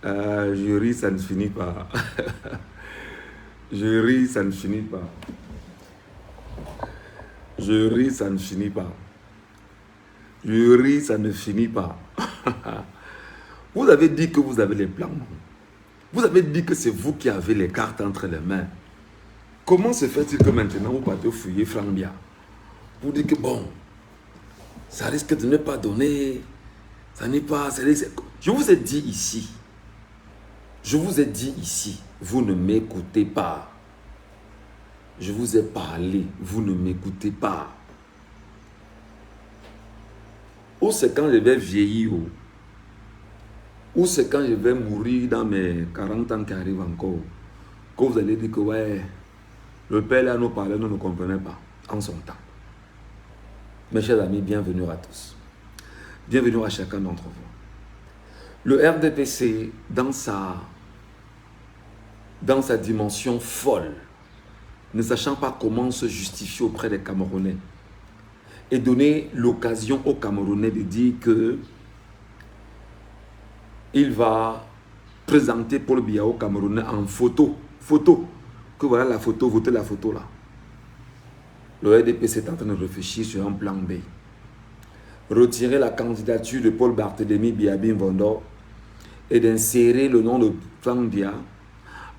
Je ris, ça ne finit pas. Je ris, ça ne finit pas. Je ris, ça ne finit pas. Je ris, ça ne finit pas. Vous avez dit que vous avez les plans. Vous avez dit que c'est vous qui avez les cartes entre les mains. Comment se fait-il que maintenant vous partez fouiller Frambia? Vous dites que bon, ça risque de ne pas donner. Ça n'est pas... Je vous ai dit ici. Je vous ai dit ici. Vous ne m'écoutez pas. Je vous ai parlé. Vous ne m'écoutez pas. Ou c'est quand je vais vieillir. Ou c'est quand je vais mourir dans mes 40 ans qui arrivent encore. Que vous allez dire que ouais, le père là nous parlait, nous ne comprenons pas en son temps. Mes chers amis, bienvenue à tous. Bienvenue à chacun d'entre vous. Le RDPC, dans sa dimension folle, ne sachant pas comment se justifier auprès des Camerounais, et donner l'occasion aux Camerounais de dire que il va présenter Paul Biya aux Camerounais en photo. Photo. Que voilà la photo, votez la photo là. Le RDPC est en train de réfléchir sur un plan B. Retirer la candidature de Paul Barthélémy Biabin Vondor et d'insérer le nom de Frank Biya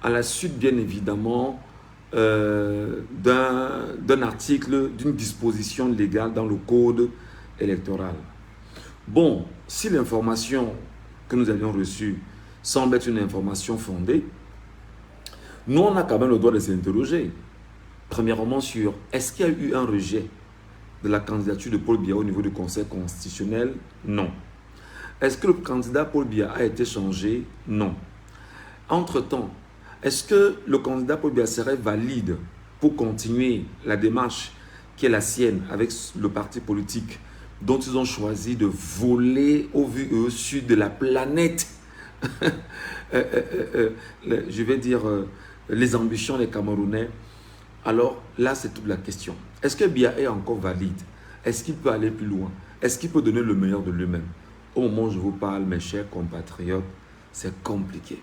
à la suite, bien évidemment, d'un article, d'une disposition légale dans le code électoral. Bon, si l'information que nous avions reçue semble être une information fondée, nous, on a quand même le droit de s'interroger. Premièrement, sur est-ce qu'il y a eu un rejet de la candidature de Paul Biya au niveau du Conseil constitutionnel? Non. Est-ce que le candidat Paul Biya a été changé? Non. Entre-temps, est-ce que le candidat Paul Biya serait valide pour continuer la démarche qui est la sienne avec le parti politique dont ils ont choisi de voler au vu et au su de la planète je vais dire les ambitions des Camerounais? Alors là, c'est toute la question. Est-ce que Biya est encore valide? Est-ce qu'il peut aller plus loin? Est-ce qu'il peut donner le meilleur de lui-même? Au moment où je vous parle, mes chers compatriotes, c'est compliqué.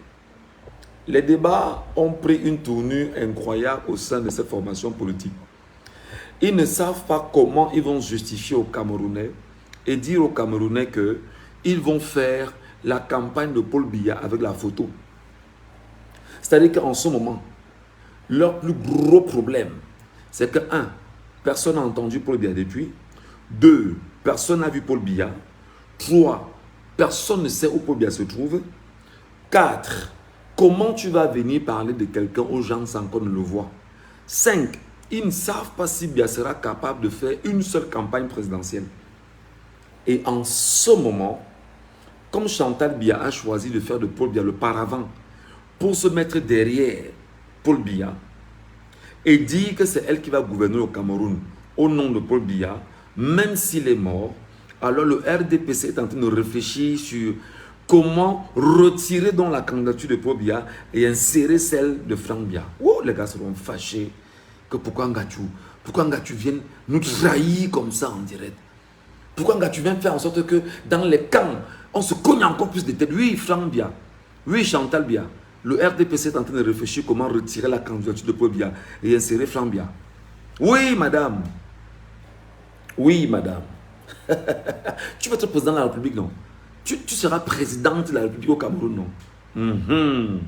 Les débats ont pris une tournure incroyable au sein de cette formation politique. Ils ne savent pas comment ils vont justifier aux Camerounais et dire aux Camerounais qu'ils vont faire la campagne de Paul Biya avec la photo. C'est-à-dire qu'en ce moment, leur plus gros problème, c'est que 1. Personne n'a entendu Paul Biya depuis. 2. Personne n'a vu Paul Biya. 3. Personne ne sait où Paul Biya se trouve. 4. Comment tu vas venir parler de quelqu'un aux gens sans qu'on ne le voit? 5. Ils ne savent pas si Biya sera capable de faire une seule campagne présidentielle. Et en ce moment, comme Chantal Biya a choisi de faire de Paul Biya le paravent pour se mettre derrière Paul Biya et dire que c'est elle qui va gouverner au Cameroun au nom de Paul Biya, même s'il est mort, alors le RDPC est en train de réfléchir sur comment retirer donc la candidature de Paul Biya et insérer celle de Frank Biya. Oh, les gars seront fâchés. Que pourquoi Ngachou vienne nous trahir comme ça en direct? Pourquoi Ngachou vient faire en sorte que dans les camps, on se cogne encore plus de tête? Oui, Frank Biya. Oui, Chantal Biya. Le RDPC est en train de réfléchir comment retirer la candidature de Paul Biya et insérer Frank Biya. Oui, madame. Oui, madame. Tu vas être président de la République, non? Tu seras présidente de la République au Cameroun, non?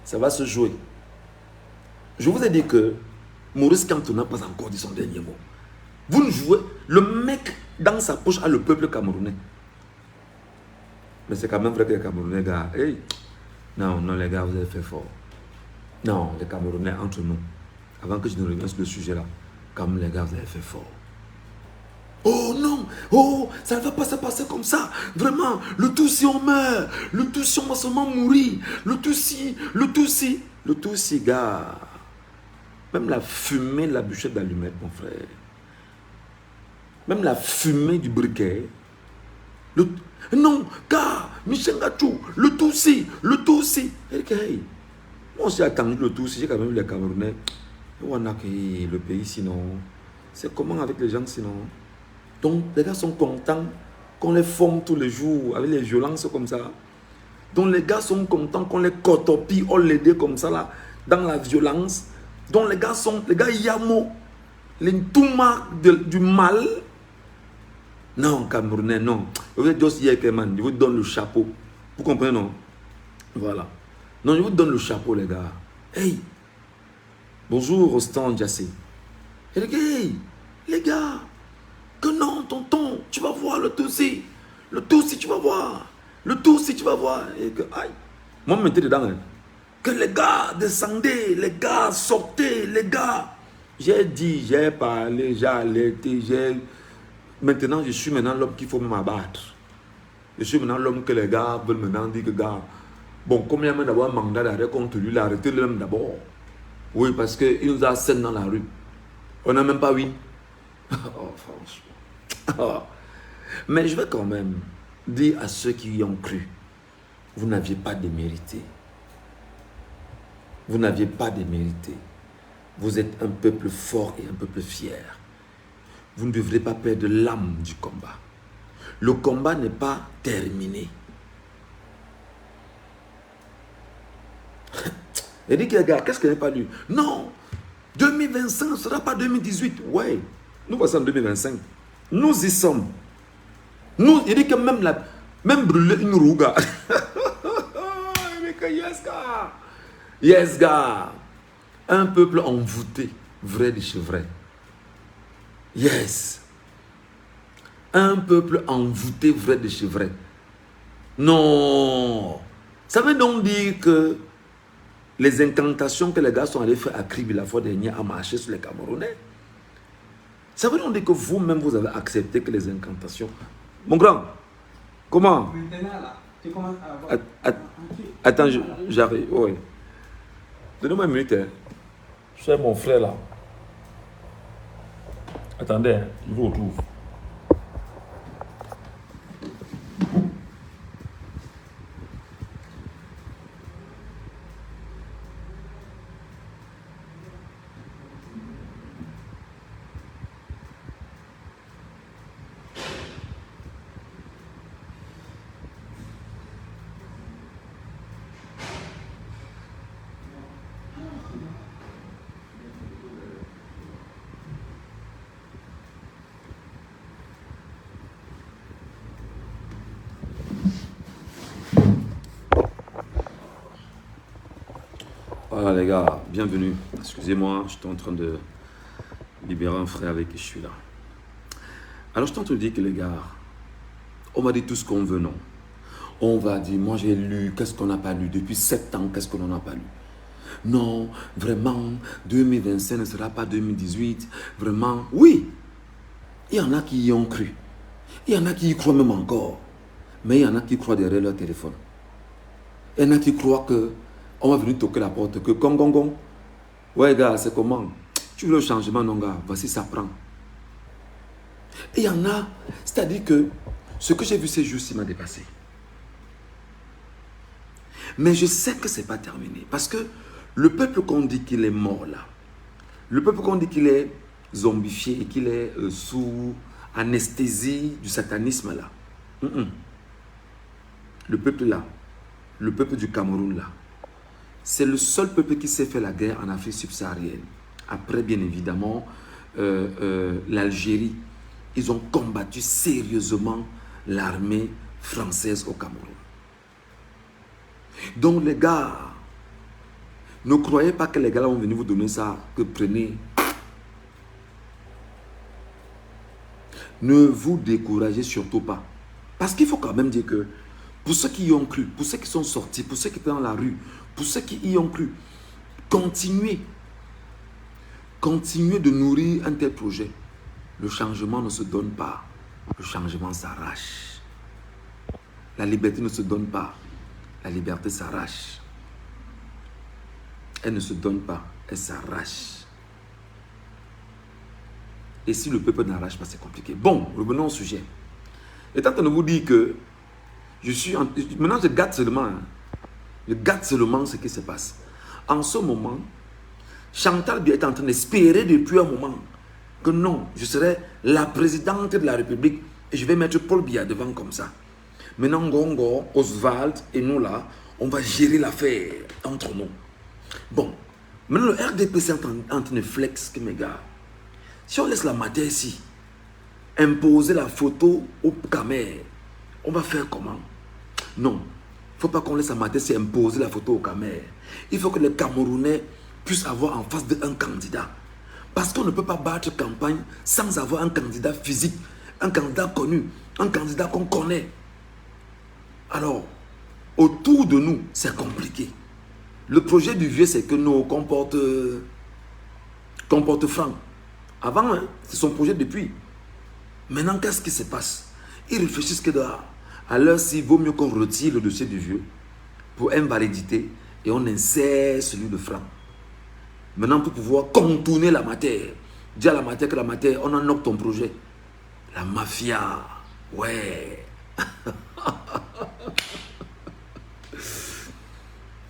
Ça va se jouer. Je vous ai dit que Maurice Kamto n'a pas encore dit son dernier mot. Vous ne jouez... Le mec, dans sa poche, a le peuple camerounais. Mais c'est quand même vrai que les Camerounais, gars... Hey, non, les gars, vous avez fait fort. Non, les Camerounais, entre nous, avant que je ne revienne sur le sujet là, comme les gars, vous avez fait fort. Oh non, oh, ça ne va pas se passer comme ça. Vraiment, le tout si on meurt, le tout si on va seulement mourir, le tout si, gars. Même la fumée de la bûchette d'allumette, mon frère. Même la fumée du briquet. Non, gars, Michel Ngachou, le tout si. Hey, moi aussi, attendu le tout si, j'ai quand même vu les Camerounais. On a accueilli le pays sinon. C'est comment avec les gens sinon? Donc, les gars sont contents qu'on les forme tous les jours avec les violences comme ça. Donc les gars sont contents qu'on les cotopie, on les aide comme ça là, dans la violence. Donc les gars yamo, les touma du mal. Non, Camerounais, non. Vous êtes juste hier, je vous donne le chapeau. Vous comprenez, non? Voilà. Non, je vous donne le chapeau, les gars. Hey, bonjour, Rostand Jassé. Et les gars, que non, tonton, tu vas voir le Tutsi. Le Tutsi, tu vas voir. Le Tutsi, tu vas voir. Et que, aïe. Moi, je me mettais dedans. Hein. Que les gars descendaient, les gars sortaient, les gars. J'ai dit, j'ai parlé, j'ai alerté, j'ai... Maintenant, je suis maintenant l'homme qu'il faut m'abattre. Je suis maintenant l'homme que les gars veulent maintenant dire que, gars, bon, combien même d'avoir un mandat d'arrêt contre lui, l'arrêtez-le même d'abord. Oui, parce qu'il nous a scène dans la rue. On n'a même pas oui. Oh, franchement. Oh. Mais je vais quand même dire à ceux qui y ont cru, vous n'aviez pas démérité. Vous n'aviez pas démérité. Vous êtes un peuple fort et un peuple fier. Vous ne devrez pas perdre l'âme du combat. Le combat n'est pas terminé. Il dit que les gars, qu'est-ce qu'il n'a pas lu? Non, 2025 ne sera pas 2018. Ouais, nous voici en 2025. Nous y sommes. Nous, il dit que même brûler une roue, gars. Il dit que yes, gars. Yes, gars. Un peuple envoûté, vrai de chez vrai. Yes. Un peuple envoûté, vrai de chez vrai. Non. Ça veut donc dire que les incantations que les gars sont allés faire à Kribi la fois dernière à marcher sur les Camerounais, ça veut donc dire que vous-même vous avez accepté que les incantations... Mon grand, comment? Maintenant là, tu commences à avoir... Attends, j'arrive. Oui. Donnez-moi une minute. Hein. C'est mon frère là. Attendez, hein, je vous retrouve. Voilà les gars, bienvenue. Excusez-moi, j'étais en train de libérer un frère avec qui je suis là. Alors je t'entends te dire que les gars, on va dire tout ce qu'on veut, non? On va dire, moi j'ai lu, qu'est-ce qu'on n'a pas lu? Depuis 7 ans, qu'est-ce qu'on n'en a pas lu? Non, vraiment, 2025 ne sera pas 2018. Vraiment, oui. Il y en a qui y ont cru. Il y en a qui y croient même encore. Mais il y en a qui croient derrière leur téléphone. Il y en a qui croient que on va venir toquer la porte, que gong gong gong. Ouais gars, c'est comment? Tu veux le changement, non gars? Voici, ça prend. Et il y en a, c'est-à-dire que ce que j'ai vu ces jours-ci m'a dépassé. Mais je sais que ce n'est pas terminé. Parce que le peuple qu'on dit qu'il est mort là, le peuple qu'on dit qu'il est zombifié et qu'il est sous anesthésie du satanisme là, le peuple là, le peuple du Cameroun là, c'est le seul peuple qui s'est fait la guerre en Afrique subsaharienne. Après, bien évidemment, l'Algérie. Ils ont combattu sérieusement l'armée française au Cameroun. Donc les gars, ne croyez pas que les gars là vont venir vous donner ça, que prenez. Ne vous découragez surtout pas. Parce qu'il faut quand même dire que pour ceux qui y ont cru, pour ceux qui sont sortis, pour ceux qui étaient dans la rue, pour ceux qui y ont cru, continuez. Continuez de nourrir un tel projet. Le changement ne se donne pas. Le changement s'arrache. La liberté ne se donne pas. La liberté s'arrache. Elle ne se donne pas. Elle s'arrache. Et si le peuple n'arrache pas, c'est compliqué. Bon, revenons au sujet. Étant en train de vous dire que maintenant je gâte seulement. Hein. Je gâte seulement ce qui se passe. En ce moment, Chantal Biya est en train d'espérer depuis un moment que non, je serai la présidente de la République Et je vais mettre Paul Biya devant comme ça. Maintenant, Gongo, Oswald et nous là, on va gérer l'affaire entre nous. Bon, maintenant le RDPC est en train de flex, mes gars. Si on laisse la matière ici, imposer la photo au Camer, on va faire comment? Non, il ne faut pas qu'on laisse la matière ici imposer la photo au Camer. Il faut que les Camerounais puissent avoir en face d'un candidat. Parce qu'on ne peut pas battre campagne sans avoir un candidat physique, un candidat connu, un candidat qu'on connaît. Alors, autour de nous, c'est compliqué. Le projet du vieux, c'est que nous comporte Franck. Avant, hein, c'est son projet depuis. Maintenant, qu'est-ce qui se passe? Ils réfléchissent que à l'heure s'il vaut mieux qu'on retire le dossier du vieux pour invalidité et on insère celui de Franck. Maintenant, pour pouvoir contourner la matière, dire à la matière que la matière, on en offre ton projet. La mafia, ouais.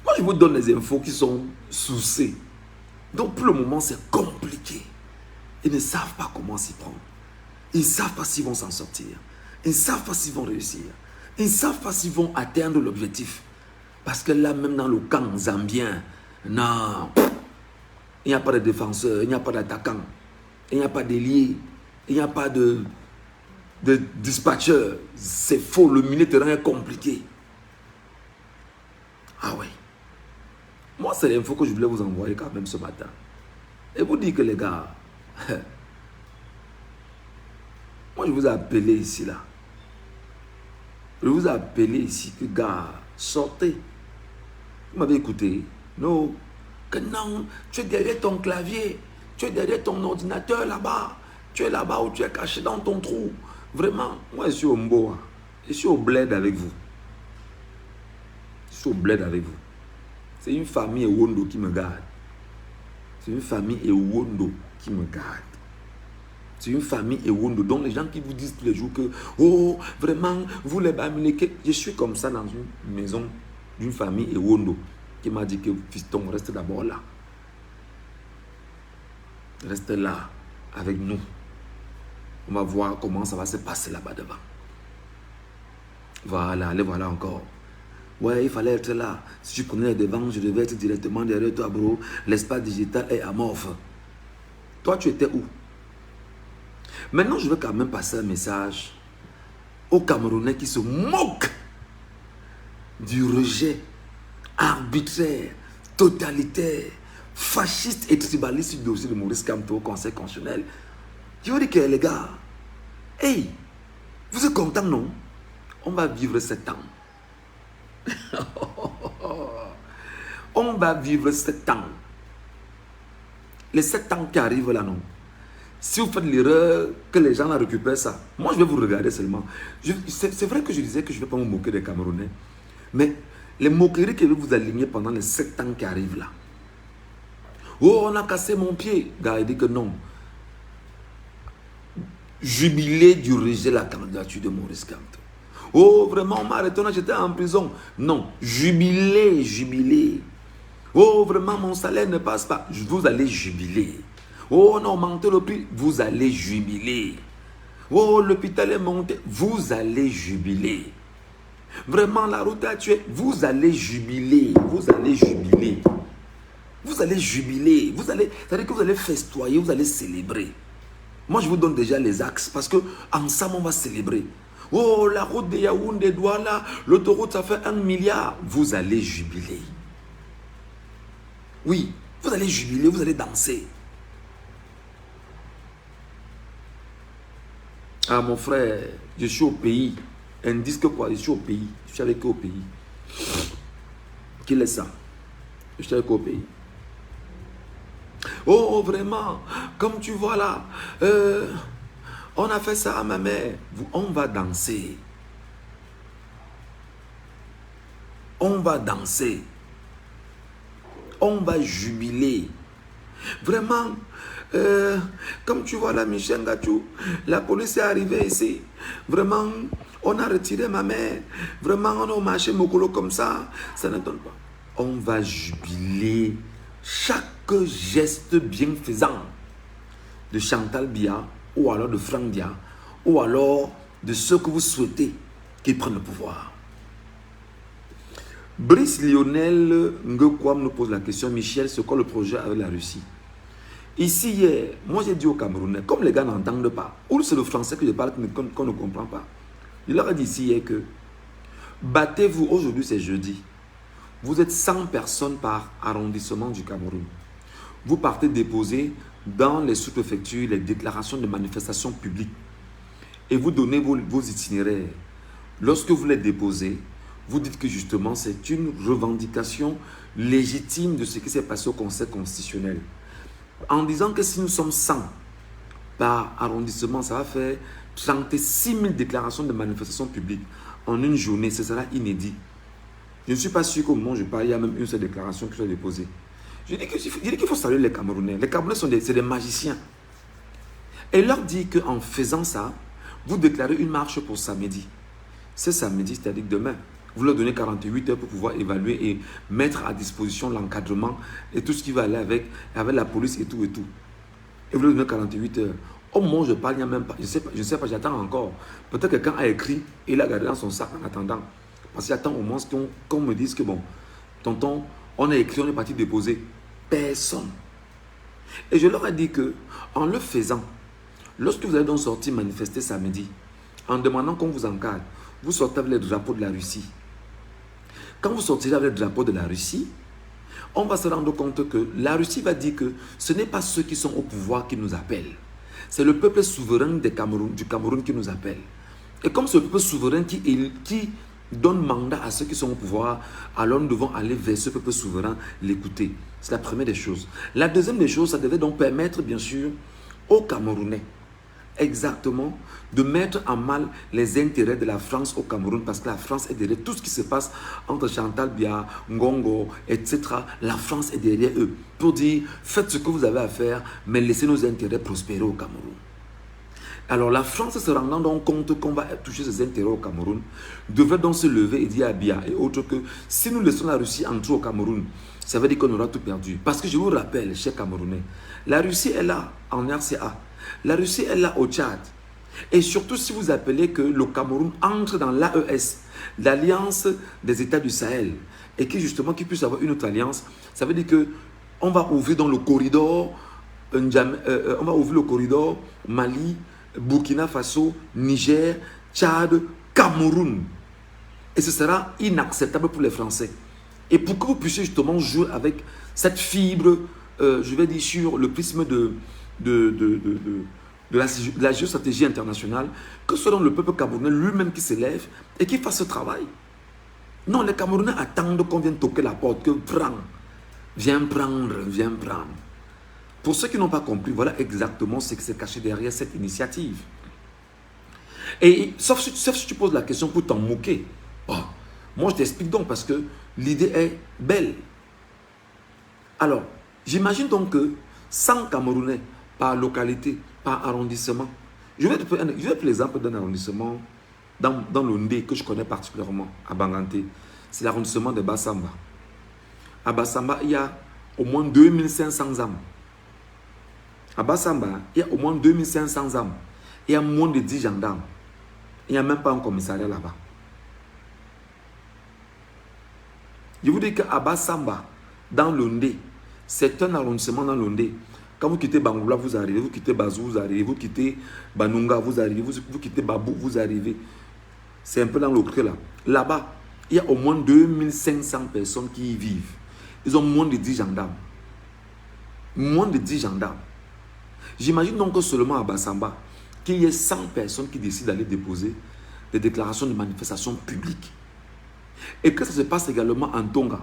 Moi, je vous donne les infos qui sont sourcées. Donc, pour le moment, c'est compliqué. Ils ne savent pas comment s'y prendre. Ils ne savent pas s'ils vont s'en sortir. Ils ne savent pas s'ils vont réussir. Ils ne savent pas s'ils vont atteindre l'objectif. Parce que là, même dans le camp zambien, non, il n'y a pas de défenseur, il n'y a pas d'attaquant, il n'y a pas d'ailier, il n'y a pas de dispatcher. C'est faux, le milieu terrain est compliqué. Ah oui. Moi, c'est l'info que je voulais vous envoyer quand même ce matin. Et vous dire que les gars, moi je vous ai appelé ici là. Je vous ai appelé ici que gars, sortez. Vous m'avez écouté? Non. Que non, tu es derrière ton clavier, tu es derrière ton ordinateur là-bas. Tu es là-bas où tu es caché dans ton trou. Vraiment, moi je suis au Mboa. Je suis au bled avec vous. Je suis au bled avec vous. C'est une famille Ewondo qui me garde. C'est une famille Ewondo qui me garde. C'est une famille Ewondo. Donc les gens qui vous disent tous les jours que oh, vraiment, vous les Bamileke. Je suis comme ça dans une maison d'une famille Ewondo qui m'a dit que fiston, reste d'abord là. Reste là avec nous. On va voir comment ça va se passer là-bas devant. Voilà, allez voilà encore. Ouais, il fallait être là. Si tu prenais les devants, je devais être directement derrière toi, bro. L'espace digital est amorphe. Toi, tu étais où? Maintenant, je veux quand même passer un message aux Camerounais qui se moquent du rejet arbitraire, totalitaire, fasciste et tribaliste du dossier de Maurice Kamto au Conseil constitutionnel. Je veux dire que les gars, hey, vous êtes contents, non? On va vivre 7 ans. On va vivre 7 ans. Les 7 ans qui arrivent là, non? Si vous faites l'erreur que les gens la récupèrent ça, moi je vais vous regarder seulement. C'est vrai que je disais que je ne vais pas me moquer des Camerounais. Mais les moqueries que vous alignez pendant les 7 ans qui arrivent là. Oh, on a cassé mon pied. Gars, il dit que non. Jubilé du rejet de la candidature de Maurice Kamto. Oh, vraiment, on m'a arrêté, j'étais en prison. Non, jubilé, jubilé. Oh, vraiment, mon salaire ne passe pas. Vous allez jubiler. Oh, on a augmenté le prix. Vous allez jubiler. Oh, l'hôpital est monté. Vous allez jubiler. Vraiment, la route a tué. Vous allez jubiler. Vous allez jubiler. Vous allez jubiler. C'est-à-dire que vous allez festoyer, vous allez célébrer. Moi, je vous donne déjà les axes parce que ensemble, on va célébrer. Oh, la route de Yaoundé, Douala, l'autoroute, ça fait 1 milliard. Vous allez jubiler. Oui, vous allez jubiler, vous allez danser. Ah, mon frère, je suis au pays. Indice que quoi? Je suis au pays. Je suis avec eux au pays. Qu'il est ça? Je suis avec eux au pays. Oh, vraiment, comme tu vois là, on a fait ça à ma mère. On va danser. On va danser. On va jubiler. Vraiment, comme tu vois là, Michel Gachou, la police est arrivée ici. Vraiment, on a retiré ma mère. Vraiment, on a marché Mokolo comme ça. Ça ne donne pas. On va jubiler chaque geste bienfaisant de Chantal Biya ou alors de Franck Biya ou alors de ceux que vous souhaitez qu'ils prennent le pouvoir. Brice Lionel Ngekwam nous pose la question, Michel, c'est quoi le projet avec la Russie? Ici, hier, moi j'ai dit aux Camerounais, comme les gars n'entendent pas, ou c'est le français que je parle qu'on ne comprend pas, je leur ai dit ici hier que battez-vous, aujourd'hui c'est jeudi, vous êtes 100 personnes par arrondissement du Cameroun. Vous partez déposer dans les sous-préfectures les déclarations de manifestation publique et vous donnez vos itinéraires. Lorsque vous les déposez, vous dites que justement c'est une revendication légitime de ce qui s'est passé au Conseil constitutionnel. En disant que si nous sommes 100 par arrondissement, ça va faire 36 000 déclarations de manifestation publique en une journée, ce sera inédit. Je ne suis pas sûr qu'au moment où je parle, il y a même une seule déclaration qui soit déposée. Je dis qu'il faut saluer les Camerounais. Les Camerounais sont des magiciens. Et leur dit qu'en faisant ça, vous déclarez une marche pour samedi. C'est samedi, c'est-à-dire demain. Vous leur donnez 48 heures pour pouvoir évaluer et mettre à disposition l'encadrement et tout ce qui va aller avec la police et tout et tout. Et vous leur donnez 48 heures. Au moment où je parle, il n'y a même pas, je ne sais pas, j'attends encore. Peut-être que quelqu'un a écrit et il a gardé dans son sac en attendant. Parce qu'il attend au moins qu'on me dise que bon, tonton, on a écrit, on est parti déposer. Personne. Et je leur ai dit que, en le faisant, lorsque vous allez donc sortir manifester samedi, en demandant qu'on vous encadre, vous sortez avec le drapeau de la Russie. Quand vous sortirez avec le drapeau de la Russie, on va se rendre compte que la Russie va dire que ce n'est pas ceux qui sont au pouvoir qui nous appellent. C'est le peuple souverain du Cameroun qui nous appelle. Et comme c'est le peuple souverain qui donne mandat à ceux qui sont au pouvoir, alors nous devons aller vers ce peuple souverain, l'écouter. C'est la première des choses. La deuxième des choses, ça devait donc permettre, bien sûr, aux Camerounais, exactement, de mettre en mal les intérêts de la France au Cameroun, parce que la France est derrière tout ce qui se passe entre Chantal Biya, Ngongo, etc. La France est derrière eux pour dire, faites ce que vous avez à faire, mais laissez nos intérêts prospérer au Cameroun. Alors la France, se rendant donc compte qu'on va toucher ses intérêts au Cameroun, devrait donc se lever et dire à Biya et autres que si nous laissons la Russie entrer au Cameroun, ça veut dire qu'on aura tout perdu. Parce que je vous rappelle, chers Camerounais, la Russie est là en RCA, la Russie est là au Tchad. Et surtout si vous appelez que le Cameroun entre dans l'AES, l'Alliance des États du Sahel, et que justement qu'il puisse avoir une autre alliance, ça veut dire qu'on va ouvrir dans le corridor, on va ouvrir le corridor Mali, Burkina Faso, Niger, Tchad, Cameroun. Et ce sera inacceptable pour les Français. Et pour que vous puissiez justement jouer avec cette fibre, je vais dire sur le prisme de la géostratégie internationale, que ce soit le peuple camerounais lui-même qui s'élève et qui fasse ce travail. Non, les Camerounais attendent qu'on vienne toquer la porte, que prends, viens prendre, viens prendre. Pour ceux qui n'ont pas compris, voilà exactement ce qui s'est caché derrière cette initiative. Et sauf si tu poses la question pour t'en moquer. Oh, moi, je t'explique donc parce que l'idée est belle. Alors, j'imagine donc que 100 Camerounais par localité, par arrondissement. Je vais te prendre l'exemple d'un arrondissement dans l'Ondé que je connais particulièrement, à Banganté. C'est l'arrondissement de Bassamba. À Bassamba, il y a au moins 2500 âmes. À Bassamba, il y a au moins 2500 âmes. Il y a moins de 10 gendarmes. Il n'y a même pas un commissariat là-bas. Je vous dis qu'à Bassamba, dans l'Ondé, c'est un arrondissement dans l'Ondé. Quand vous quittez Bangoula, vous arrivez. Vous quittez Bazou, vous arrivez. Vous quittez Banunga, vous arrivez. Vous quittez Babou, vous arrivez. C'est un peu dans le creux là. Là-bas, il y a au moins 2500 personnes qui y vivent. Ils ont moins de 10 gendarmes. Moins de 10 gendarmes. J'imagine donc que seulement à Bassamba, qu'il y ait 100 personnes qui décident d'aller déposer des déclarations de manifestation publique. Et que ça se passe également en Tonga,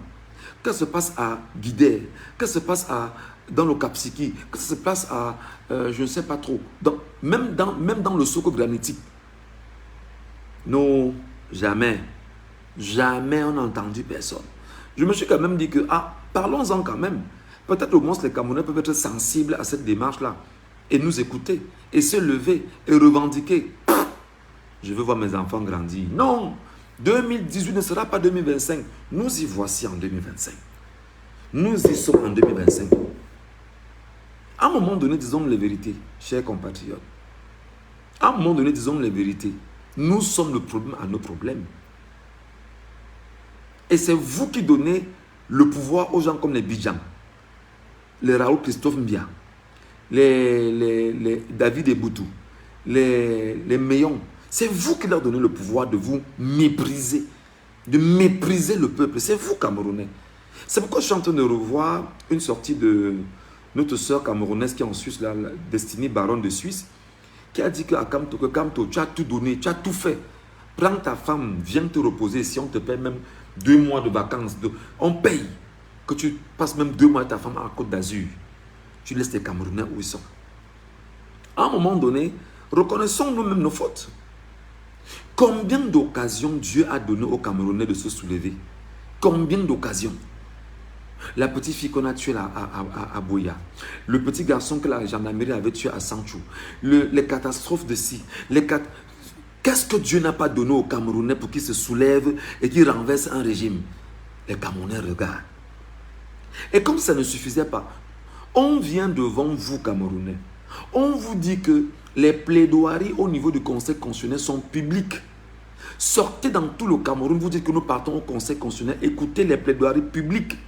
que ça se passe à Guidère, que ça se passe dans le Kapsiki, que ça se passe à, je ne sais pas trop, même dans le Soko granitique. Non, jamais on n'a entendu personne. Je me suis quand même dit que, parlons-en quand même. Peut-être au moins les Camerounais peuvent être sensibles à cette démarche-là et nous écouter, et se lever, et revendiquer. Je veux voir mes enfants grandir. Non, 2018 ne sera pas 2025. Nous y voici en 2025. Nous y sommes en 2025. À un moment donné, disons les vérités, chers compatriotes. À un moment donné, disons les vérités. Nous sommes le problème à nos problèmes. Et c'est vous qui donnez le pouvoir aux gens comme les Bidjan, les Raoul Christophe Mbia, les David Eboutou, les Meillon. C'est vous qui leur donnez le pouvoir de vous mépriser, de mépriser le peuple. C'est vous, Camerounais. C'est pourquoi je suis en train de revoir une sortie de notre sœur camerounaise qui est en Suisse, la Destinée Baronne de Suisse, qui a dit à Kamto, que Kamto, tu as tout donné, tu as tout fait. Prends ta femme, viens te reposer. Si on te paie même 2 mois de vacances, on paye. Que tu passes même 2 mois avec ta femme à Côte d'Azur. Tu laisses les Camerounais où ils sont. À un moment donné, reconnaissons nous-mêmes nos fautes. Combien d'occasions Dieu a donné aux Camerounais de se soulever? Combien d'occasions? La petite fille qu'on a tuée à Boya, le petit garçon que la gendarmerie avait tué à Sanchou, les catastrophes de ci, qu'est-ce que Dieu n'a pas donné aux Camerounais pour qu'ils se soulèvent et qu'ils renversent un régime? Les Camerounais regardent. Et comme ça ne suffisait pas, on vient devant vous, Camerounais. On vous dit que les plaidoiries au niveau du Conseil constitutionnel sont publiques. Sortez dans tout le Cameroun, vous dites que nous partons au Conseil constitutionnel, écoutez les plaidoiries publiques.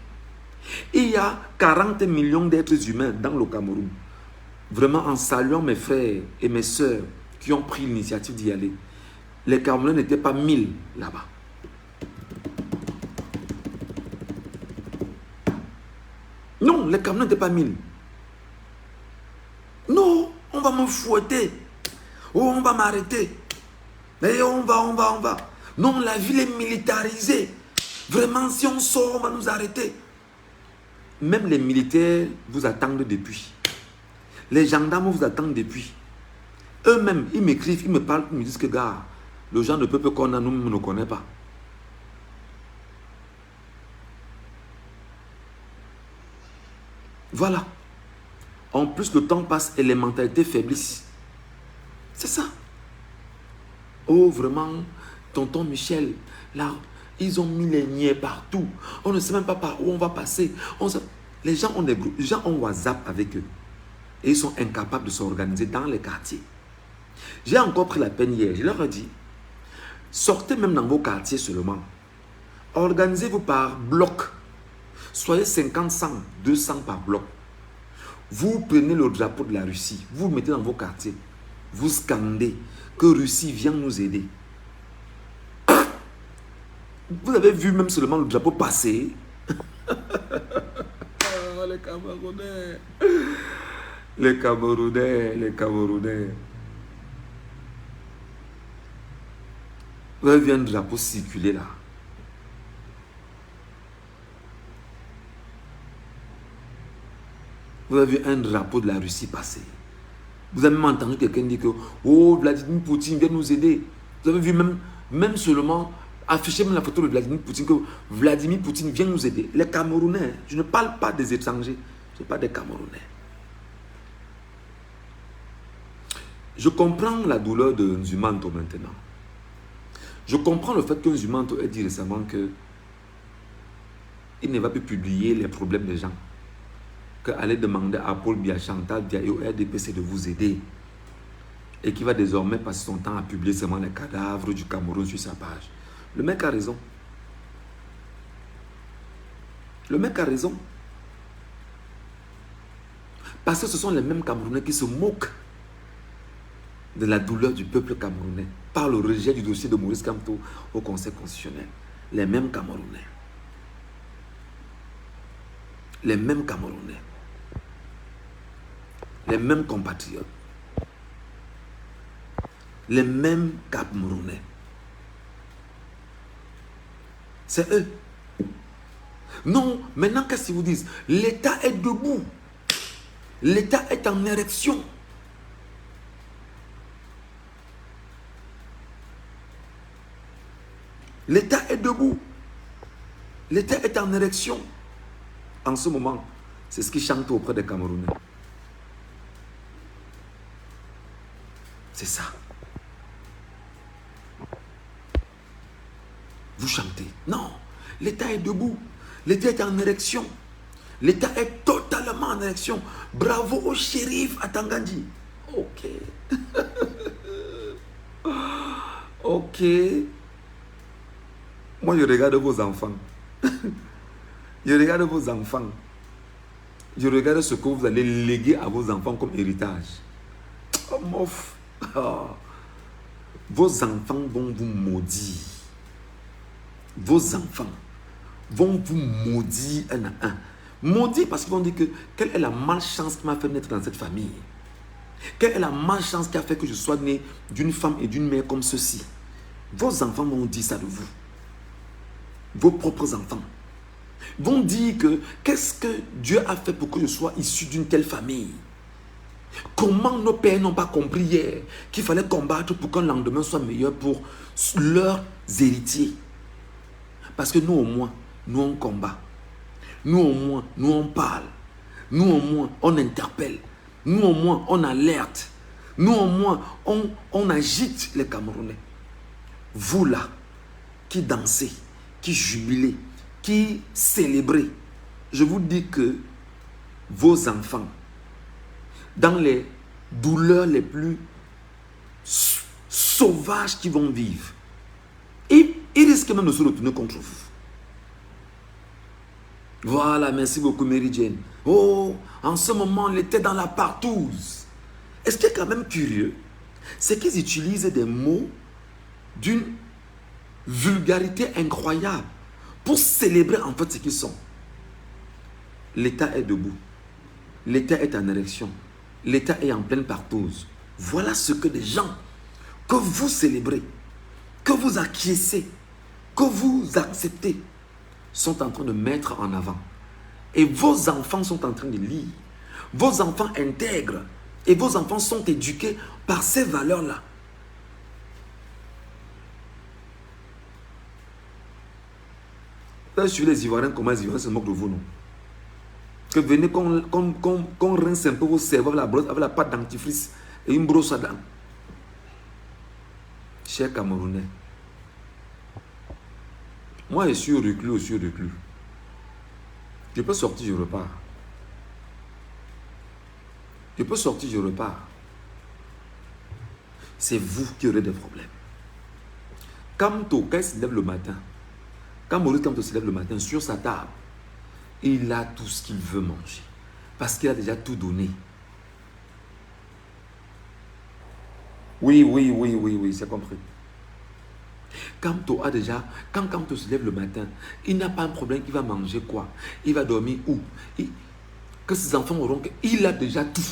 Il y a 40 millions d'êtres humains dans le Cameroun. Vraiment, en saluant mes frères et mes sœurs qui ont pris l'initiative d'y aller. Les Camerounais n'étaient pas 1000 là-bas. Non, les Camerounais n'étaient pas 1000. Non, on va me fouetter. Oh, on va m'arrêter. Et on va. Non, la ville est militarisée. Vraiment, si on sort, on va nous arrêter. Même les militaires vous attendent depuis. Les gendarmes vous attendent depuis. Eux-mêmes, ils m'écrivent, ils me parlent, ils me disent que, gars, le genre de peuple qu'on a, nous ne connaît pas. Voilà. En plus, le temps passe et les mentalités faiblissent. C'est ça. Oh, vraiment, tonton Michel, là, ils ont mis les niais partout. On ne sait même pas par où on va passer. Les gens ont des groupes, les gens ont WhatsApp avec eux. Et ils sont incapables de s'organiser dans les quartiers. J'ai encore pris la peine hier. Je leur ai dit, sortez même dans vos quartiers seulement. Organisez-vous par bloc. Soyez 50, 100, 200 par bloc. Vous prenez le drapeau de la Russie. Vous le mettez dans vos quartiers. Vous scandez que Russie vient nous aider. Vous avez vu même seulement le drapeau passer. Les Camerounais. Les Camerounais. Les Camerounais. Vous avez vu un drapeau circuler là. Vous avez vu un drapeau de la Russie passer. Vous avez même entendu quelqu'un dire que oh, Vladimir Poutine vient nous aider. Vous avez vu même seulement afficher même la photo de Vladimir Poutine, que Vladimir Poutine vient nous aider. Les Camerounais, je ne parle pas des étrangers, je parle des Camerounais. Je comprends la douleur de Nzumanto maintenant. Je comprends le fait que Nzumanto ait dit récemment que il ne va plus publier les problèmes des gens. Qu'aller demander à Paul Biya, Chantal Biya et au RDPC de vous aider. Et qui va désormais passer son temps à publier seulement les cadavres du Cameroun sur sa page. Le mec a raison. Le mec a raison. Parce que ce sont les mêmes Camerounais qui se moquent de la douleur du peuple camerounais par le rejet du dossier de Maurice Kamto au Conseil constitutionnel. Les mêmes Camerounais. Les mêmes Camerounais. Les mêmes compatriotes. Les mêmes Camerounais. C'est eux. Non, maintenant qu'est-ce qu'ils vous disent? L'État est debout. L'État est en érection. L'État est debout. L'État est en érection. En ce moment, c'est ce qui chante auprès des Camerounais. C'est ça. Vous chantez. Non, l'État est debout. L'État est en érection. L'État est totalement en érection. Bravo au shérif à Tangandji. Ok. Ok. Moi, je regarde vos enfants. Je regarde vos enfants. Je regarde ce que vous allez léguer à vos enfants comme héritage. Oh, mof. Oh. Vos enfants vont vous maudire. Vos enfants vont vous maudire un à un. Maudire parce qu'ils vont dire que quelle est la malchance qui m'a fait naître dans cette famille. Quelle est la malchance qui a fait que je sois né d'une femme et d'une mère comme ceci. Vos enfants vont dire ça de vous. Vos propres enfants vont dire que qu'est-ce que Dieu a fait pour que je sois issu d'une telle famille. Comment nos pères n'ont pas compris hier qu'il fallait combattre pour qu'un lendemain soit meilleur pour leurs héritiers. Parce que nous au moins, nous on combat. Nous au moins, nous on parle. Nous au moins, on interpelle. Nous au moins, on alerte. Nous au moins, on agite les Camerounais. Vous là, qui dansez, qui jubilez, qui célébrez, je vous dis que vos enfants, dans les douleurs les plus sauvages qu'ils vont vivre, ils risquent même de se retourner contre vous. Voilà, merci beaucoup Mary Jane. Oh, en ce moment, on était dans la partouze. Et ce qui est quand même curieux, c'est qu'ils utilisent des mots d'une vulgarité incroyable pour célébrer en fait ce qu'ils sont. L'État est debout. L'État est en érection. L'État est en pleine partouze. Voilà ce que des gens que vous célébrez, que vous acquiescez, que vous acceptez, sont en train de mettre en avant. Et vos enfants sont en train de lire. Vos enfants intègrent. Et vos enfants sont éduqués par ces valeurs-là. Là, sur les Ivoiriens, comment les Ivoiriens se moquent de vous, non? Que venez qu'on rince un peu vos cerveaux avec la pâte dentifrice et une brosse à dents. Chers Camerounais, moi, je suis reclus, je suis reclus. Je peux sortir, je repars. Je peux sortir, je repars. C'est vous qui aurez des problèmes. Kamto, quand il se lève le matin, quand Maurice Kamto se lève le matin, sur sa table, il a tout ce qu'il veut manger. Parce qu'il a déjà tout donné. Oui, c'est compris. Kamto a déjà, quand Kamto se lève le matin, il n'a pas un problème qu'il va manger quoi. Il va dormir où. Que ses enfants auront, il a déjà tout.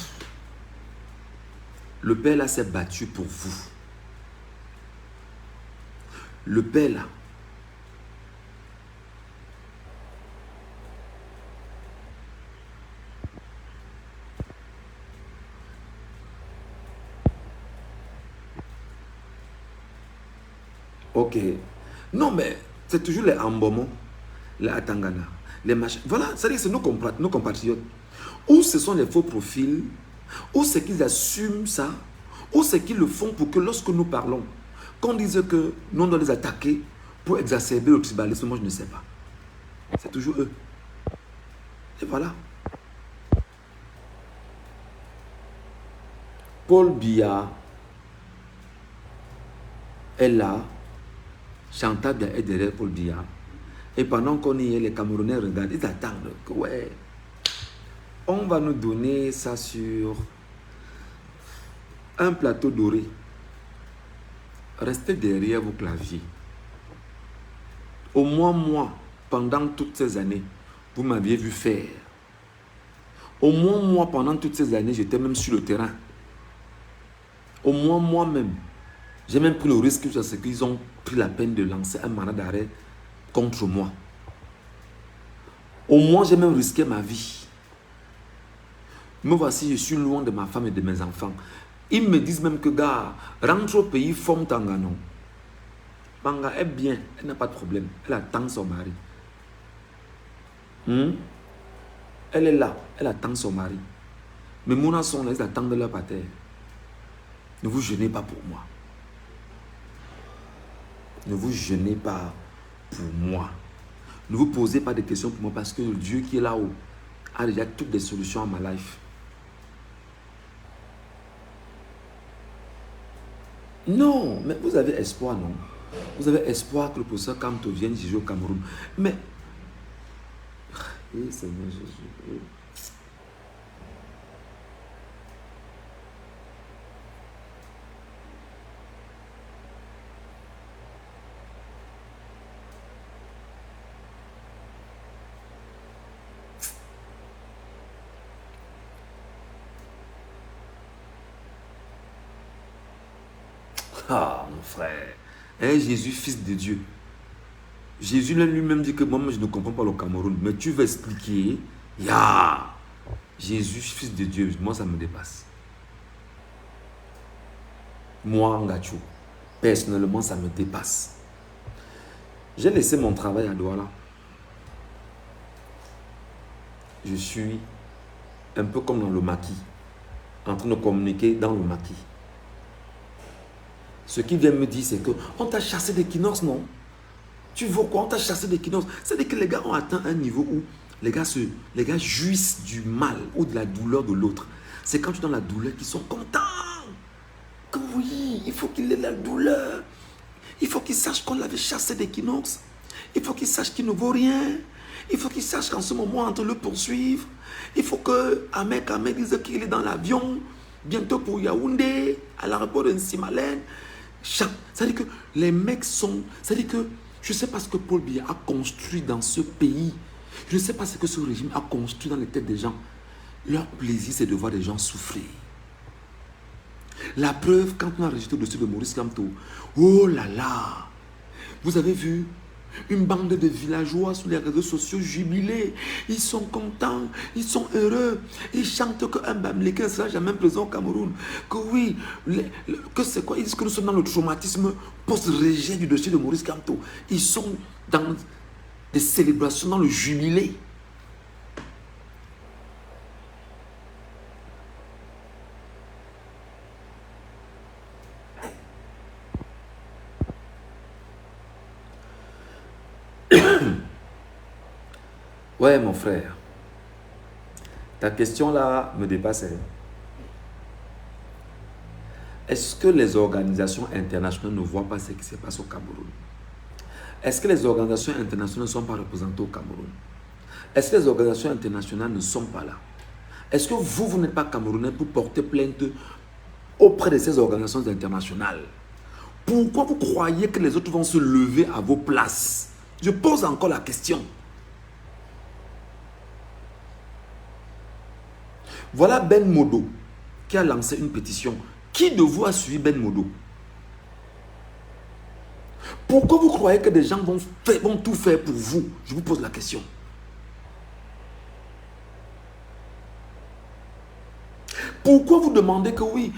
Le père là s'est battu pour vous. Le père là, ok. Non, mais c'est toujours les Ambomons, les Atangana, les machins. Voilà, c'est-à-dire que c'est nos compatriotes. Ou ce sont les faux profils, ou c'est qu'ils assument ça, ou c'est qu'ils le font pour que lorsque nous parlons, qu'on dise que nous on doit les attaquer pour exacerber le tribalisme, moi je ne sais pas. C'est toujours eux. Et voilà. Paul Biya est là. Chantal Biya est derrière Paul Biya. Et pendant qu'on y est, les Camerounais regardent, ils attendent que ouais, on va nous donner ça sur un plateau doré. Restez derrière vos claviers. Au moins moi, pendant toutes ces années, vous m'aviez vu faire. Au moins moi, pendant toutes ces années, j'étais même sur le terrain. Au moins moi-même, j'ai même pris le risque parce qu'ils ont pris la peine de lancer un mandat d'arrêt contre moi. Au moins, j'ai même risqué ma vie. Me voici, je suis loin de ma femme et de mes enfants. Ils me disent même que, gars, rentre au pays, forme Tanganon. Manga est bien, elle n'a pas de problème. Elle attend son mari. Elle est là, elle attend son mari. Mais Mouna sont là, ils attendent leur pater. Ne vous gênez pas pour moi. Ne vous gênez pas pour moi. Ne vous posez pas de questions pour moi parce que le Dieu qui est là-haut a déjà toutes les solutions à ma life. Non, mais vous avez espoir, non? Vous avez espoir que le professeur Kamto vienne juger au Cameroun. Mais, eh, Seigneur Jésus. Ah, mon frère. Eh, Jésus, fils de Dieu. Jésus lui-même dit que moi, je ne comprends pas le Cameroun. Mais tu vas expliquer. Ya. Jésus, fils de Dieu. Moi, ça me dépasse. Moi, Ngachou. Personnellement, ça me dépasse. J'ai laissé mon travail à Douala. Je suis un peu comme dans le maquis. En train de communiquer dans le maquis. Ce qui vient me dire, c'est que on t'a chassé d'équinoxe, non? Tu vois quoi? On t'a chassé d'équinoxe. C'est-à-dire que les gars ont atteint un niveau où les gars jouissent du mal ou de la douleur de l'autre. C'est quand tu es dans la douleur qu'ils sont contents. Que oui, il faut qu'il ait la douleur. Il faut qu'il sache qu'on l'avait chassé d'équinoxe. Il faut qu'il sache qu'il ne vaut rien. Il faut qu'il sache qu'en ce moment, on est en train de le poursuivre. Il faut que Ahmed dise qu'il est dans l'avion, bientôt pour Yaoundé, à l'aéroport de Nsimalen. C'est-à-dire que les mecs sont... C'est-à-dire que je ne sais pas ce que Paul Biya a construit dans ce pays. Je ne sais pas ce que ce régime a construit dans les têtes des gens. Leur plaisir, c'est de voir des gens souffrir. La preuve, quand on a enregistré le dossier de Maurice Kamto, oh là là, vous avez vu une bande de villageois sur les réseaux sociaux jubilés. Ils sont contents, ils sont heureux. Ils chantent qu'un Bamileke ne sera jamais présent au Cameroun. Que oui, que c'est quoi? Ils disent que nous sommes dans le traumatisme post-rejet du dossier de Maurice Kamto. Ils sont dans des célébrations, dans le jubilé. Ouais, mon frère. Ta question là me dépassait. Est-ce que les organisations internationales ne voient pas ce qui se passe au Cameroun? Est-ce que les organisations internationales ne sont pas représentées au Cameroun? Est-ce que les organisations internationales ne sont pas là? Est-ce que vous n'êtes pas Camerounais pour porter plainte auprès de ces organisations internationales? Pourquoi vous croyez que les autres vont se lever à vos places? Je pose encore la question. Voilà Ben Modo qui a lancé une pétition. Qui de vous a suivi Ben Modo? Pourquoi vous croyez que des gens vont tout faire pour vous? Je vous pose la question. Pourquoi vous demandez que oui,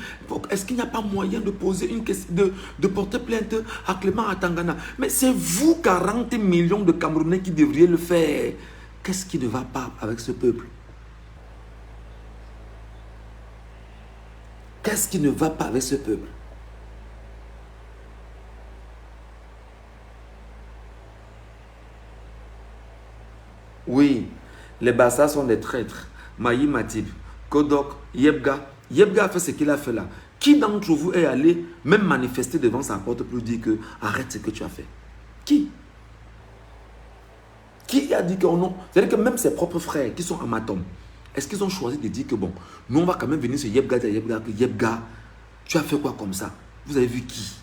est-ce qu'il n'y a pas moyen de poser une question, de porter plainte à Clément Atangana? Mais c'est vous, 40 millions de Camerounais, qui devriez le faire. Qu'est-ce qui ne va pas avec ce peuple? Qu'est-ce qui ne va pas avec ce peuple? Oui, les Bassa sont des traîtres. Maï Matib, Kodok, Yebga. Yebga a fait ce qu'il a fait là. Qui d'entre vous est allé même manifester devant sa porte pour dire que arrête ce que tu as fait? Qui? Qui a dit que non? C'est-à-dire que même ses propres frères qui sont en Matom, est-ce qu'ils ont choisi de dire que bon, nous on va quand même venir sur Yebga, que Yebga, tu as fait quoi comme ça? Vous avez vu qui?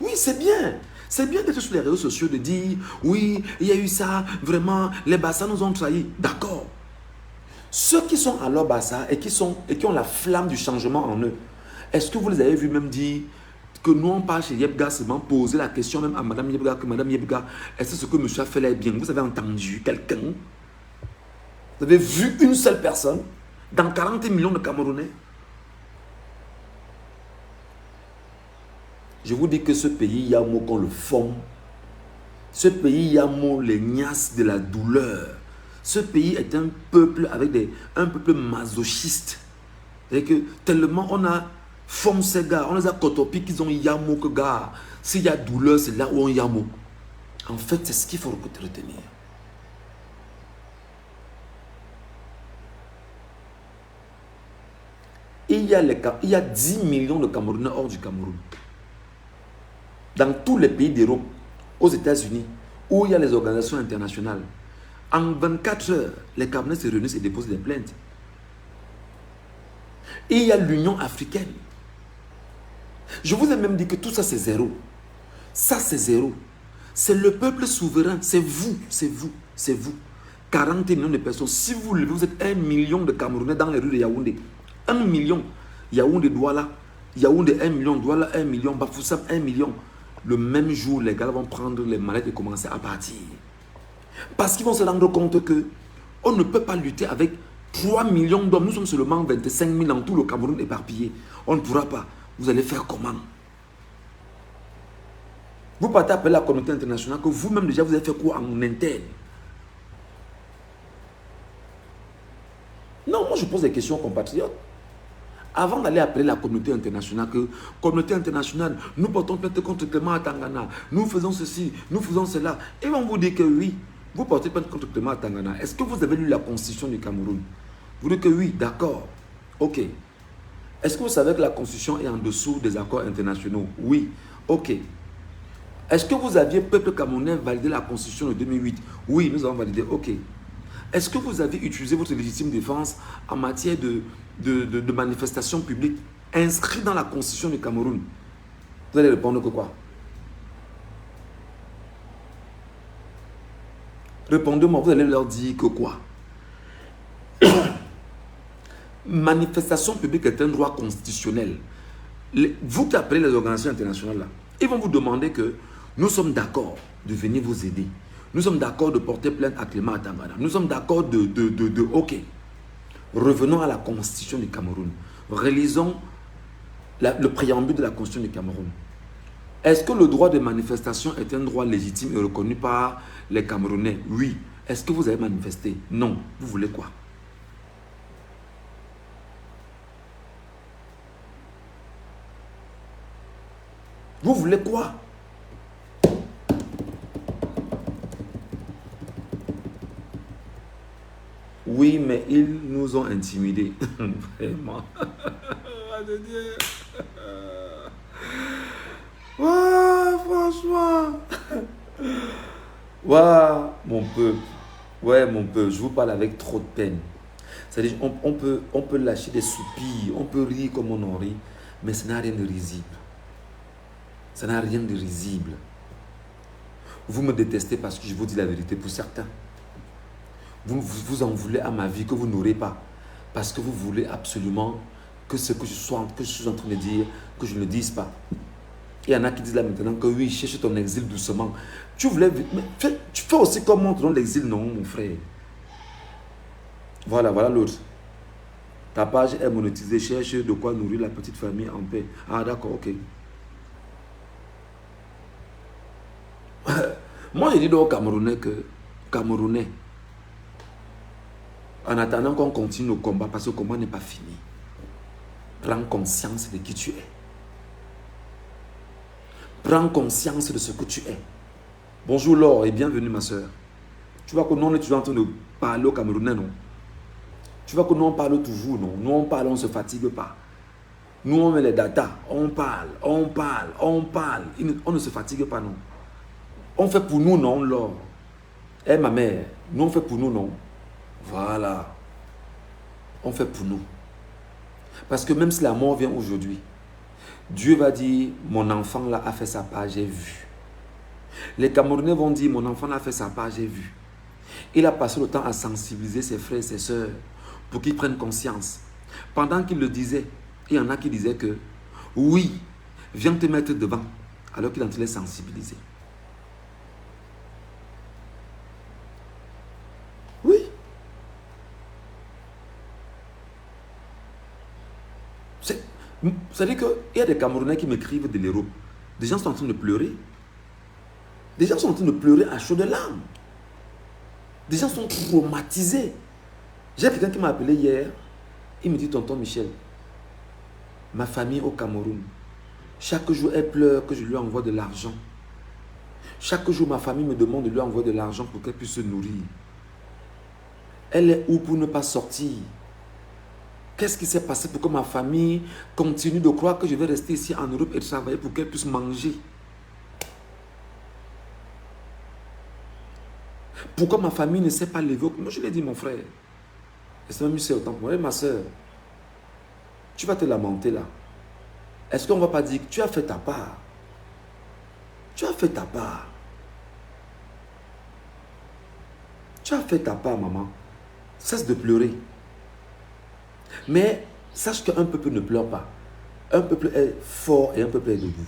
Oui, c'est bien. C'est bien d'être sur les réseaux sociaux, de dire, oui, il y a eu ça, vraiment, les Bassa nous ont trahis. D'accord. Ceux qui sont à leur Bassa et qui ont la flamme du changement en eux, est-ce que vous les avez vus même dire que nous on part chez Yebga seulement poser la question même à Madame Yebga, que Madame Yebga, est-ce que ce que monsieur a fait là est bien? Vous avez entendu quelqu'un? Vous avez vu une seule personne dans 40 millions de Camerounais? Je vous dis que ce pays Yamo qu'on le forme, ce pays Yamo les gnasses de la douleur. Ce pays est un peuple avec un peuple masochiste. C'est-à-dire que tellement on a formé ces gars, on les a cotopiques qu'ils ont Yamo que gars. S'il y a douleur, c'est là où on Yamo. En fait, c'est ce qu'il faut retenir. il y a 10 millions de Camerounais hors du Cameroun. Dans tous les pays d'Europe, aux États-Unis, où il y a les organisations internationales. En 24 heures, les Camerounais se réunissent et déposent des plaintes. Et il y a l'Union africaine. Je vous ai même dit que tout ça, c'est zéro. Ça, c'est zéro. C'est le peuple souverain. C'est vous, c'est vous, c'est vous. 40 millions de personnes. Si vous levez, vous êtes 1 million de Camerounais dans les rues de Yaoundé. 1 million. Yaoundé, Douala. Yaoundé, 1 million. Douala, 1 million. Bafoussam, 1 million. Le même jour, les gars vont prendre les mallettes et commencer à partir. Parce qu'ils vont se rendre compte que on ne peut pas lutter avec 3 millions d'hommes. Nous sommes seulement 25 000 dans tout le Cameroun éparpillé. On ne pourra pas. Vous allez faire comment? Vous partez appeler la communauté internationale que vous-même déjà vous avez fait quoi en interne? Non, moi je pose des questions aux compatriotes. Avant d'aller appeler la communauté internationale, que communauté internationale, nous portons plainte contre Clément Atangana, nous faisons ceci, nous faisons cela. Et on vous dit que oui, vous portez plainte contre Clément Atangana. Est-ce que vous avez lu la constitution du Cameroun? Vous dites que oui, d'accord. Ok. Est-ce que vous savez que la constitution est en dessous des accords internationaux? Oui. Ok. Est-ce que vous aviez, peuple camerounais, validé la constitution de 2008? Oui, nous avons validé. Ok. Est-ce que vous avez utilisé votre légitime défense en matière de manifestations publiques inscrites dans la constitution du Cameroun? Vous allez répondre que quoi? Répondez-moi, vous allez leur dire que quoi? Manifestation publique est un droit constitutionnel. Vous qui appelez les organisations internationales là, ils vont vous demander que nous sommes d'accord de venir vous aider. Nous sommes d'accord de porter plainte à Clément Atangana. Nous sommes d'accord ok. Revenons à la constitution du Cameroun. Réalisons le préambule de la constitution du Cameroun. Est-ce que le droit de manifestation est un droit légitime et reconnu par les Camerounais? Oui. Est-ce que vous avez manifesté? Non. Vous voulez quoi? Vous voulez quoi? Oui, mais ils nous ont intimidés. Vraiment. Waouh, franchement. Waouh, mon peuple. Ouais, mon peuple, je vous parle avec trop de peine. C'est-à-dire, on peut lâcher des soupirs, on peut rire comme on en rit, mais ça n'a rien de risible. Ça n'a rien de risible. Vous me détestez parce que je vous dis la vérité pour certains. Vous en voulez à ma vie que vous n'aurez pas. Parce que vous voulez absolument que ce que je suis en train de dire, que je ne le dise pas. Il y en a qui disent là maintenant que oui, cherche ton exil doucement. Tu fais aussi comme moi dans l'exil, non, mon frère. Voilà l'autre. Ta page est monétisée, cherche de quoi nourrir la petite famille en paix. Ah d'accord, ok. Moi, je dis aux Camerounais que, Camerounais, en attendant qu'on continue le combat, parce que le combat n'est pas fini, prends conscience de qui tu es. Prends conscience de ce que tu es. Bonjour Laure et bienvenue ma soeur. Tu vois que nous, on est toujours en train de parler aux Camerounais, non? Tu vois que nous, on parle toujours, non? Nous, on parle, on ne se fatigue pas. Nous, on met les datas, on parle. On ne se fatigue pas, non? On fait pour nous, non, Laure? Eh, ma mère, nous, on fait pour nous, non? Voilà. On fait pour nous. Parce que même si la mort vient aujourd'hui, Dieu va dire, mon enfant là a fait sa part, j'ai vu. Les Camerounais vont dire, mon enfant là a fait sa part, j'ai vu. Il a passé le temps à sensibiliser ses frères et ses sœurs pour qu'ils prennent conscience. Pendant qu'il le disait, il y en a qui disaient que, oui, viens te mettre devant, alors qu'il est en train de les sensibiliser. Oui. C'est-à-dire qu'il y a des Camerounais qui m'écrivent de l'Europe. Des gens sont en train de pleurer. Des gens sont en train de pleurer à chaudes larmes. Des gens sont traumatisés. J'ai quelqu'un qui m'a appelé hier. Il me dit, tonton Michel, ma famille au Cameroun, chaque jour elle pleure que je lui envoie de l'argent. Chaque jour ma famille me demande de lui envoyer de l'argent pour qu'elle puisse se nourrir. Elle est où pour ne pas sortir? Qu'est-ce qui s'est passé pour que ma famille continue de croire que je vais rester ici en Europe et travailler pour qu'elle puisse manger? Pourquoi ma famille ne s'est pas levée? Moi, je l'ai dit, mon frère. Et c'est même eu autant pour moi. Et ma soeur, tu vas te lamenter là. Est-ce qu'on ne va pas dire que tu as fait ta part? Tu as fait ta part. Tu as fait ta part, maman. Cesse de pleurer. Mais sache qu'un peuple ne pleure pas. Un peuple est fort et un peuple est debout.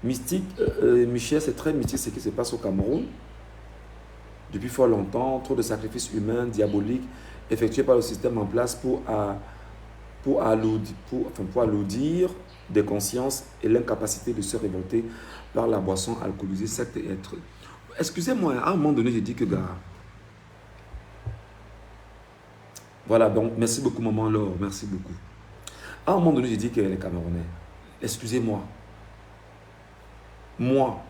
Mystique, Michel, c'est très mystique ce qui se passe au Cameroun. Depuis fort longtemps, trop de sacrifices humains, diaboliques, effectués par le système en place pour alourdir des consciences et l'incapacité de se révolter par la boisson alcoolisée, secte et être. Excusez-moi, à un moment donné, j'ai dit que gars. Voilà, donc merci beaucoup, maman Laure, merci beaucoup. À un moment donné, j'ai dit que les Camerounais, excusez-moi, moi,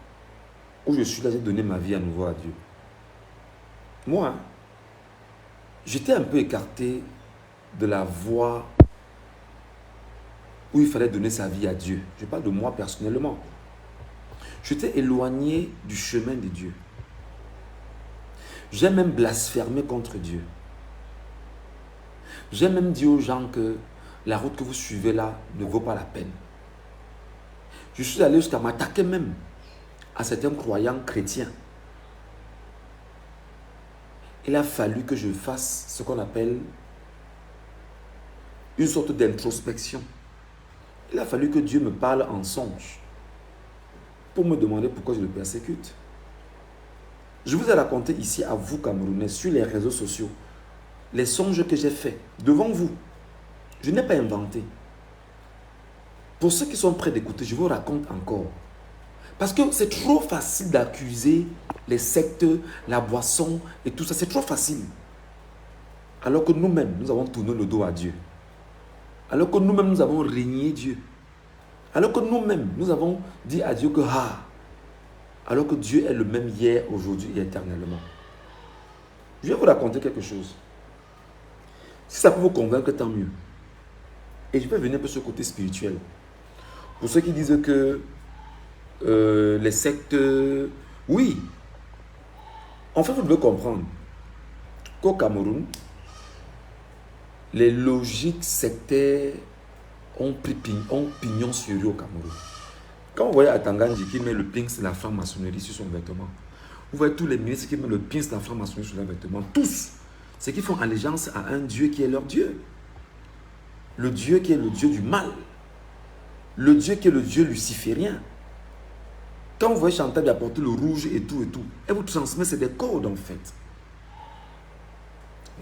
où je suis là, j'ai donné ma vie à nouveau à Dieu. Moi, j'étais un peu écarté de la voie où il fallait donner sa vie à Dieu. Je parle de moi personnellement. J'étais éloigné du chemin de Dieu. J'ai même blasphémé contre Dieu. J'ai même dit aux gens que la route que vous suivez là ne vaut pas la peine. Je suis allé jusqu'à m'attaquer même à certains croyants chrétiens. Il a fallu que je fasse ce qu'on appelle une sorte d'introspection. Il a fallu que Dieu me parle en songe pour me demander pourquoi je le persécute. Je vous ai raconté ici à vous, Camerounais, sur les réseaux sociaux, les songes que j'ai faits devant vous. Je n'ai pas inventé. Pour ceux qui sont prêts d'écouter, je vous raconte encore. Parce que c'est trop facile d'accuser les sectes, la boisson et tout ça. C'est trop facile. Alors que nous-mêmes, nous avons tourné le dos à Dieu. Alors que nous-mêmes, nous avons régné Dieu. Alors que nous-mêmes, nous avons dit à Dieu que alors que Dieu est le même hier, aujourd'hui et éternellement. Je vais vous raconter quelque chose. Si ça peut vous convaincre, tant mieux. Et je vais venir un peu sur le côté spirituel. Pour ceux qui disent que les sectes, oui. En fait, vous devez comprendre qu'au Cameroun, les logiques sectaires ont pignon sur rue au Cameroun. Quand vous voyez Atangandji qui met le pince de la franc-maçonnerie sur son vêtement, vous voyez tous les ministres qui mettent le pince de la franc-maçonnerie sur leur vêtement, tous, c'est qu'ils font allégeance à un Dieu qui est leur Dieu. Le Dieu qui est le Dieu du mal. Le Dieu qui est le Dieu luciférien. Quand vous voyez Chantal apporter le rouge et tout, elle vous transmet, c'est des codes en fait.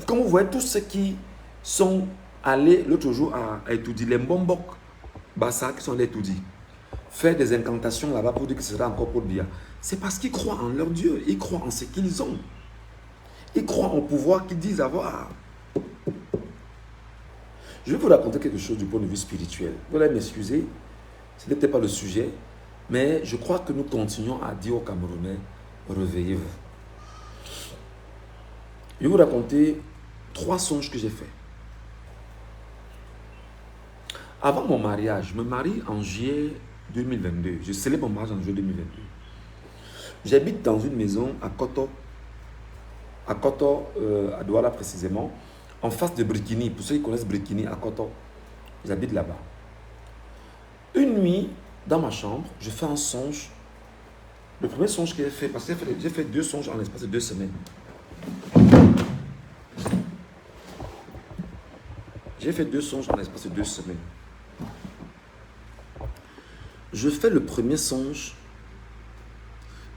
Quand vous voyez tous ceux qui sont allés l'autre jour à étudier, les Mbombok, Bassa qui sont allés étudier, faire des incantations là-bas pour dire que ce sera encore pour le bien. C'est parce qu'ils croient en leur Dieu, ils croient en ce qu'ils ont. Ils croient au pouvoir qu'ils disent avoir. Je vais vous raconter quelque chose du point de vue spirituel. Vous allez m'excuser, ce n'était pas le sujet, mais je crois que nous continuons à dire aux Camerounais, réveillez-vous. Je vais vous raconter 3 songes que j'ai faits. Avant mon mariage, je me marie en juillet 2022. Je célèbre mon mariage en juillet 2022. J'habite dans une maison à Koto, à Douala précisément, en face de Brikini. Pour ceux qui connaissent Brikini, à Koto, j'habite là-bas. Une nuit, dans ma chambre, je fais un songe. Le premier songe que j'ai fait, parce que j'ai fait 2 songes en l'espace de 2 semaines. J'ai fait 2 songes en l'espace de 2 semaines. Je fais le premier songe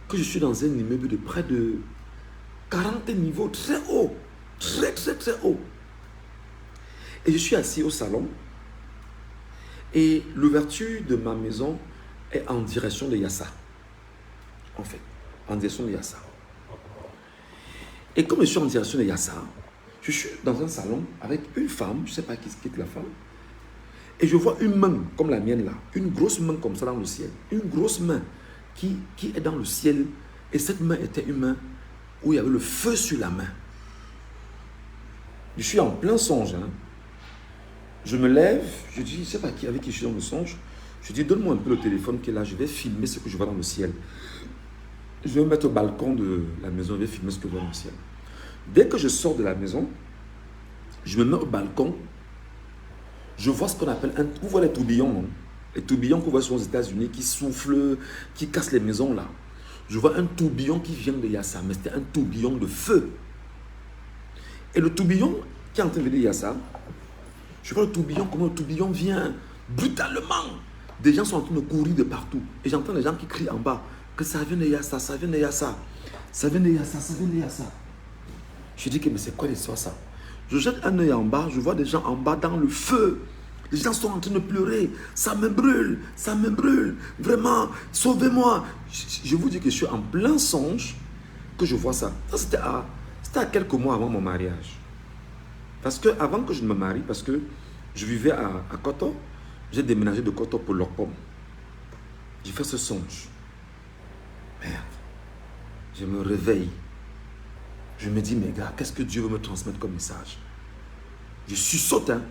que je suis dans un immeuble de près de 40 niveaux, très haut, très haut. Et je suis assis au salon et l'ouverture de ma maison est en direction de Yassa. En fait, en direction de Yassa. Et comme je suis en direction de Yassa, je suis dans un salon avec une femme, je ne sais pas qui est la femme, et je vois une main comme la mienne là, une grosse main comme ça dans le ciel, une grosse main qui est dans le ciel, et cette main était une main où il y avait le feu sur la main. Je suis en plein songe. Hein. Je me lève, je dis, je ne sais pas avec qui je suis dans le songe. Je dis, donne-moi un peu le téléphone qui est là, je vais filmer ce que je vois dans le ciel. Je vais me mettre au balcon de la maison, je vais filmer ce que je vois dans le ciel. Dès que je sors de la maison, je me mets au balcon, je vois ce qu'on appelle, vous voyez les tourbillons, non? Les tourbillons qu'on voit sur les États-Unis qui soufflent, qui cassent les maisons là. Je vois un tourbillon qui vient de Yassa, mais c'était un tourbillon de feu. Et le tourbillon qui est en train de venir de Yassa, je vois le tourbillon, comment le tourbillon vient brutalement. Des gens sont en train de courir de partout. Et j'entends les gens qui crient en bas que ça vient de Yassa, ça vient de Yassa, ça vient de Yassa, ça vient de Yassa. Je dis que mais c'est quoi l'histoire ça? Je jette un œil en bas, je vois des gens en bas dans le feu. Les gens sont en train de pleurer. Ça me brûle, vraiment, sauvez-moi. Je vous dis que je suis en plein songe que je vois ça. Ça c'était à quelques mois avant mon mariage. Parce que avant que je ne me marie, parce que je vivais à Koto, j'ai déménagé de Koto pour Lokpom. J'ai fait ce songe. Merde. Je me réveille. Je me dis, mais gars, qu'est-ce que Dieu veut me transmettre comme message? Je saute, hein.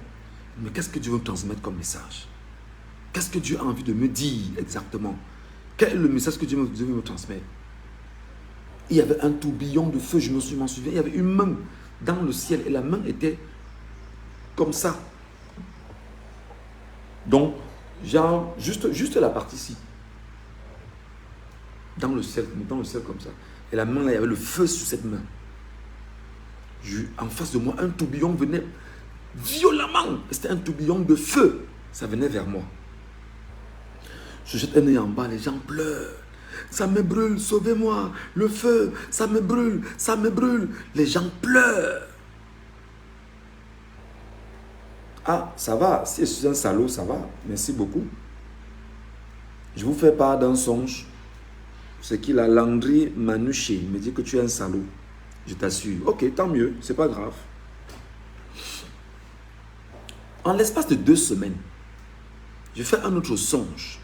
Mais qu'est-ce que Dieu veut me transmettre comme message? Qu'est-ce que Dieu a envie de me dire exactement? Quel est le message que Dieu veut me transmettre? Il y avait un tourbillon de feu, je m'en souviens. Il y avait une main dans le ciel et la main était comme ça. Donc, genre, juste la partie ici. Dans le ciel comme ça. Et la main là, il y avait le feu sur cette main. En face de moi, un tourbillon venait violemment. C'était un tourbillon de feu. Ça venait vers moi. Je jette un œil en bas, les gens pleurent. Ça me brûle, sauvez-moi. Le feu, ça me brûle, ça me brûle. Les gens pleurent. Ah, ça va. Si je suis un salaud, ça va. Merci beaucoup. Je vous fais part d'un songe. C'est qu'il a Landry Manouché. Il me dit que tu es un salaud. Je t'assure. Ok, tant mieux. C'est pas grave. En l'espace de 2 semaines, je fais un autre songe.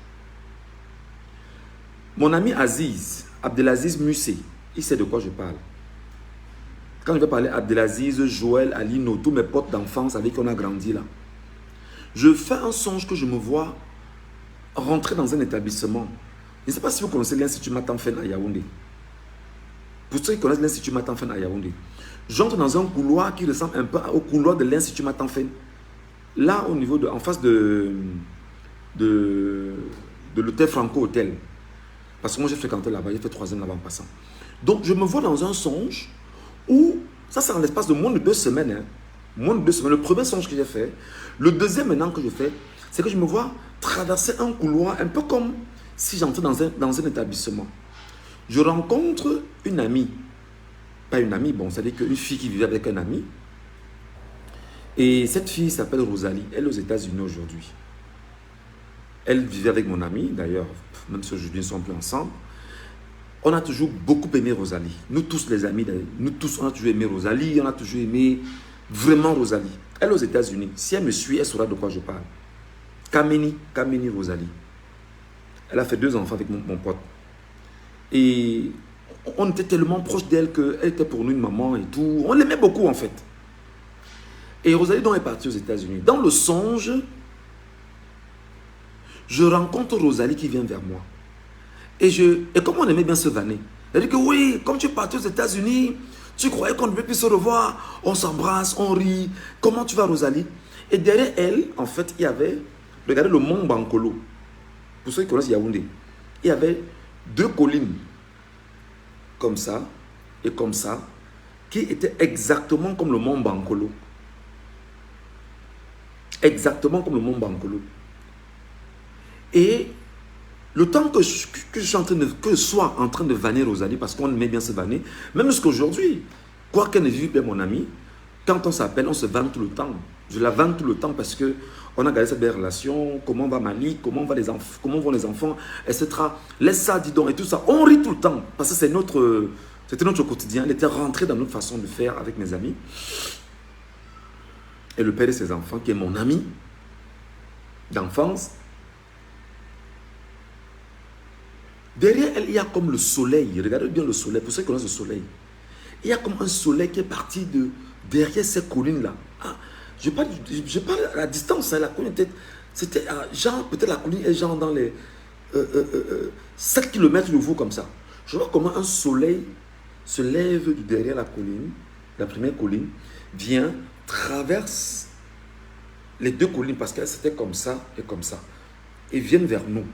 Mon ami Aziz, Abdelaziz Mussé, il sait de quoi je parle. Quand je vais parler Abdelaziz, Joël, Alino, tous mes potes d'enfance avec qui on a grandi là, je fais un songe que je me vois rentrer dans un établissement. Je ne sais pas si vous connaissez l'Institut Matanfen à Yaoundé. Pour ceux qui connaissent l'Institut Matanfen à Yaoundé, j'entre dans un couloir qui ressemble un peu au couloir de l'Institut Matanfen. Là, au niveau en face de l'hôtel Franco Hotel. Parce que moi, j'ai fréquenté là-bas, j'ai fait 3 ans là-bas en passant. Donc, je me vois dans un songe où, ça c'est en l'espace de moins de 2 semaines. Hein, moins de 2 semaines. Le premier songe que j'ai fait, le deuxième maintenant que je fais, c'est que je me vois traverser un couloir, un peu comme si j'entrais dans un établissement. Je rencontre une amie. Pas une amie, bon, c'est-à-dire qu'une fille qui vivait avec un ami. Et cette fille s'appelle Rosalie. Elle est aux États-Unis aujourd'hui. Elle vivait avec mon ami, d'ailleurs, même si aujourd'hui nous ne sommes plus ensemble. On a toujours beaucoup aimé Rosalie. Nous tous les amis, nous tous, on a toujours aimé Rosalie. On a toujours aimé vraiment Rosalie. Elle est aux États-Unis. Si elle me suit, elle saura de quoi je parle. Kameni Rosalie. Elle a fait 2 enfants avec mon pote. Et on était tellement proche d'elle qu'elle était pour nous une maman et tout. On l'aimait beaucoup en fait. Et Rosalie donc est partie aux États-Unis. Dans le songe, je rencontre Rosalie qui vient vers moi. Et comme on aimait bien se vanner, elle dit que oui, comme tu es parti aux États-Unis, tu croyais qu'on ne devait plus se revoir, on s'embrasse, on rit. Comment tu vas, Rosalie? Et derrière elle, en fait, il y avait, regardez le mont Bankolo. Pour ceux qui connaissent Yaoundé, il y avait 2 collines, comme ça et comme ça, qui étaient exactement comme le mont Bankolo. Exactement comme le mont Bankolo. Et le temps que je sois en train de vanner Rosalie, parce qu'on aimait bien se vanner, même jusqu'à aujourd'hui, quoi qu'elle ne vive pas mon amie, quand on s'appelle, on se vanne tout le temps. Je la vanne tout le temps parce qu'on a gardé cette belle relation, comment va Mali, comment vont les enfants, etc. Laisse ça, dis donc, et tout ça. On rit tout le temps, parce que c'était notre quotidien. Elle était rentrée dans notre façon de faire avec mes amis. Et le père de ses enfants, qui est mon ami d'enfance, derrière elle, il y a comme le soleil. Regardez bien le soleil, pour ceux qui connaissent le soleil. Il y a comme un soleil qui est parti derrière ces collines-là. Ah, je parle à la distance, hein, la colline était, c'était genre, peut-être la colline est genre dans les 7 km de vous comme ça. Je vois comment un soleil se lève derrière la colline, la première colline, vient, traverse les deux collines parce que c'était comme ça et comme ça, et viennent vers nous.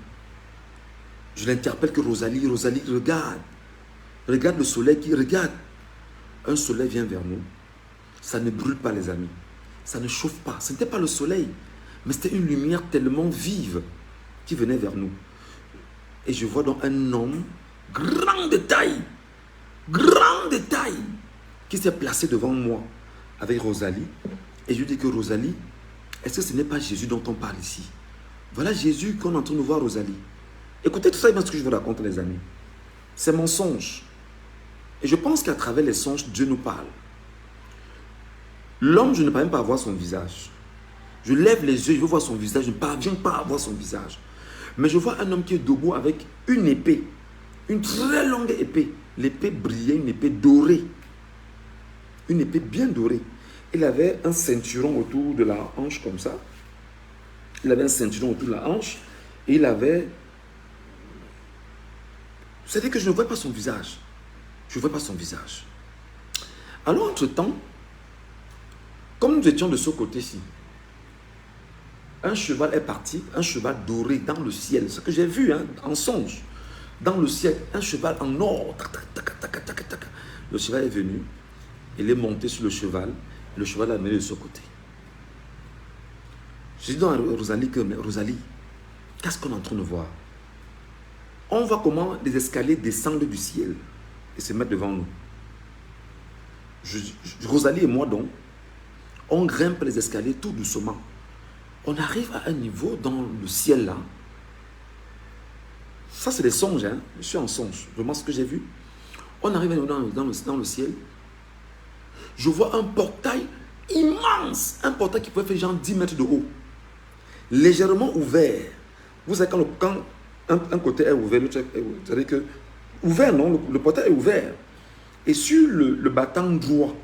Je l'interpelle que Rosalie, regarde. Regarde le soleil qui regarde. Un soleil vient vers nous. Ça ne brûle pas, les amis. Ça ne chauffe pas. Ce n'était pas le soleil, mais c'était une lumière tellement vive qui venait vers nous. Et je vois donc un homme grand de taille, qui s'est placé devant moi avec Rosalie. Et je dis que Rosalie, est-ce que ce n'est pas Jésus dont on parle ici? Voilà Jésus qu'on est en train de voir, Rosalie. Écoutez tout ça, ce que je vous raconte, les amis. C'est mon songe. Et je pense qu'à travers les songes, Dieu nous parle. L'homme, je ne parviens pas à voir son visage. Je lève les yeux, je veux voir son visage, je ne parviens pas à voir son visage. Mais je vois un homme qui est debout avec une épée. Une très longue épée. L'épée brillait, une épée dorée. Une épée bien dorée. Il avait un ceinturon autour de la hanche comme ça. Il avait un ceinturon autour de la hanche. Et il avait... C'est-à-dire que je ne vois pas son visage. Je ne vois pas son visage. Alors, entre-temps, comme nous étions de ce côté-ci, un cheval est parti, un cheval doré dans le ciel. Ce que j'ai vu en songe. Dans le ciel, un cheval en or. Le cheval est venu. Il est monté sur le cheval. Le cheval l'a mené de ce côté. Je dis donc à Rosalie que, mais Rosalie, qu'est-ce qu'on est en train de voir? On voit comment les escaliers descendent du ciel et se mettent devant nous. Rosalie et moi donc, on grimpe les escaliers tout doucement. On arrive à un niveau dans le ciel là. Ça c'est des songes, hein. Je suis en songe. Vraiment ce que j'ai vu. On arrive dans le ciel. Je vois un portail immense. Un portail qui pouvait faire genre 10 mètres de haut. Légèrement ouvert. Vous savez quand un côté est ouvert, l'autre est ouvert. C'est-à-dire que, ouvert non, le portail est ouvert. Et sur le battant droit,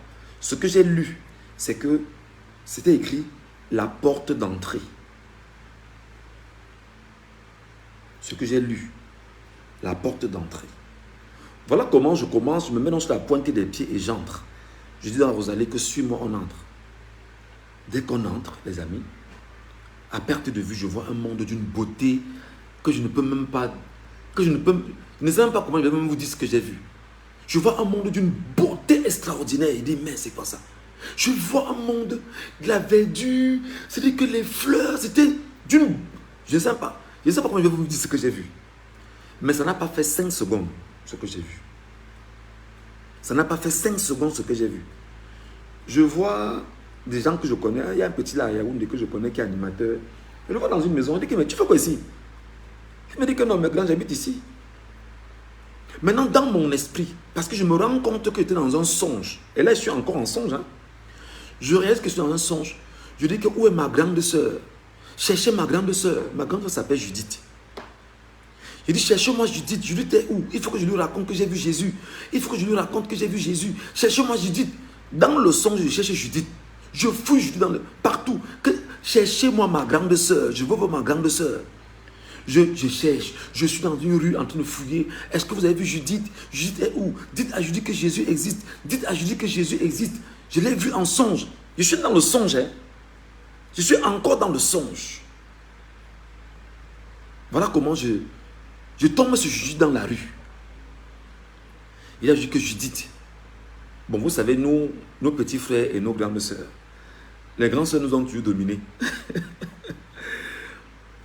ce que j'ai lu, c'est que c'était écrit la porte d'entrée. Ce que j'ai lu, la porte d'entrée. Voilà comment je commence, je me mets sur la pointe des pieds et j'entre. Je dis à Rosalie que suis-moi, on entre. Dès qu'on entre, les amis, à perte de vue, je vois un monde d'une beauté que je ne peux même pas, je ne sais même pas comment je vais même vous dire ce que j'ai vu. Je vois un monde d'une beauté extraordinaire. Il dit, mais c'est quoi ça? Je vois un monde de la verdure, c'est-à-dire que les fleurs, c'était d'une... Je ne sais pas comment je vais vous dire ce que j'ai vu. Mais ça n'a pas fait 5 secondes, ce que j'ai vu. Ça n'a pas fait 5 secondes, ce que j'ai vu. Je vois des gens que je connais. Il y a un petit là à Yaoundé que je connais qui est animateur. Je le vois dans une maison. Il dit, mais tu fais quoi ici? Il me dit que non, mais grand, j'habite ici. Maintenant, dans mon esprit, parce que je me rends compte que j'étais dans un songe. Et là, je suis encore en songe. Je réalise que je suis dans un songe. Je dis que où est ma grande soeur? Cherchez ma grande soeur. Ma grande soeur s'appelle Judith. Je dis, cherchez-moi Judith. Judith est où? Il faut que je lui raconte que j'ai vu Jésus. Il faut que je lui raconte que j'ai vu Jésus. Cherchez-moi Judith. Dans le songe, je cherche Judith. Je fouille Judith partout. Cherchez-moi ma grande soeur. Je veux voir ma grande soeur. Je cherche. Je suis dans une rue en train de fouiller. Est-ce que vous avez vu Judith? Judith est où? Dites à Judith que Jésus existe. Dites à Judith que Jésus existe. Je l'ai vu en songe. Je suis dans le songe. Je suis encore dans le songe. Voilà comment je tombe sur Judith dans la rue. Il a dit que Judith. Bon, vous savez, nos petits frères et nos grandes sœurs. Les grandes sœurs nous ont toujours dominés.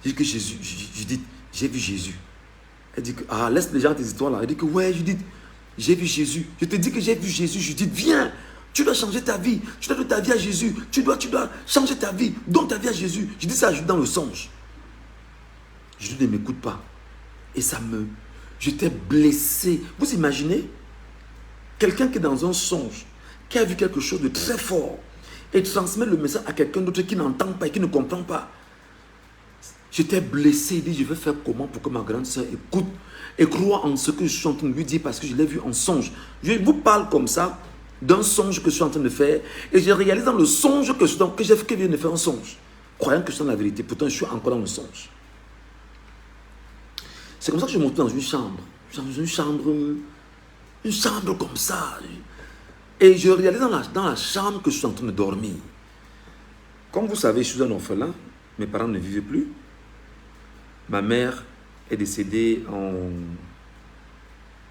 Il dit que Judith, j'ai vu Jésus. Elle dit que, laisse les gens tes histoires là. Elle dit que, ouais, Judith, j'ai vu Jésus. Je te dis que j'ai vu Jésus. Judith, viens. Tu dois changer ta vie. Tu dois donner ta vie à Jésus. Tu dois changer ta vie. Donne ta vie à Jésus. Je dis ça dans le songe. Judith ne m'écoute pas. Et j'étais blessé. Vous imaginez? Quelqu'un qui est dans un songe, qui a vu quelque chose de très fort et transmet le message à quelqu'un d'autre qui n'entend pas et qui ne comprend pas. J'étais blessé. Il dit, je vais faire comment pour que ma grande soeur écoute et croit en ce que je suis en train de lui dire parce que je l'ai vu en songe. Je vous parle comme ça. d'un songe que je suis en train de faire. Et je réalise dans le songe que je viens de faire un songe. Croyant que c'est dans la vérité. Pourtant, je suis encore dans le songe. C'est comme ça que je monte dans une chambre. Dans une chambre comme ça. Et je réalise dans la chambre que je suis en train de dormir. Comme vous savez, je suis un orphelin. Mes parents ne vivaient plus. Ma mère est décédée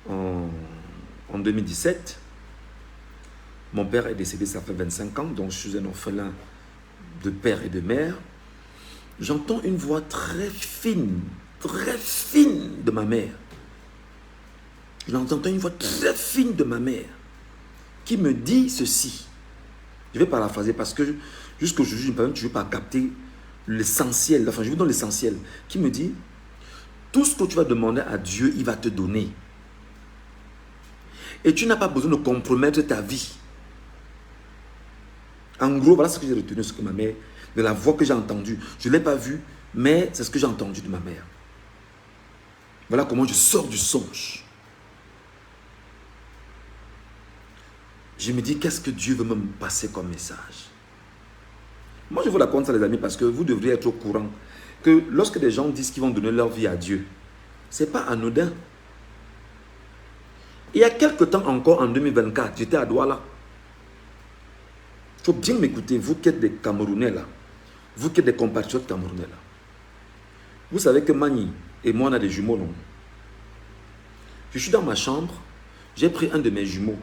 en 2017. Mon père est décédé, ça fait 25 ans. Donc, je suis un orphelin de père et de mère. J'entends une voix très fine de ma mère. J'entends une voix très fine de ma mère qui me dit ceci. Je vais paraphraser parce que jusqu'aujourd'hui, je ne peux toujours pas capter l'essentiel. Enfin, je vous donne l'essentiel. Qui me dit, tout ce que tu vas demander à Dieu, il va te donner. Et tu n'as pas besoin de compromettre ta vie. En gros, voilà ce que j'ai retenu, ce que ma mère, de la voix que j'ai entendue. Je ne l'ai pas vue, mais c'est ce que j'ai entendu de ma mère. Voilà comment je sors du songe. Je me dis, qu'est-ce que Dieu veut me passer comme message? Moi, je vous raconte ça, les amis, parce que vous devriez être au courant que lorsque des gens disent qu'ils vont donner leur vie à Dieu, ce n'est pas anodin. Il y a quelque temps encore, en 2024, j'étais à Douala. Il faut bien m'écouter, vous qui êtes des Camerounais là, vous qui êtes des compatriotes camerounais là. Vous savez que Mani et moi, on a des jumeaux, non? Je suis dans ma chambre, j'ai pris un de mes jumeaux.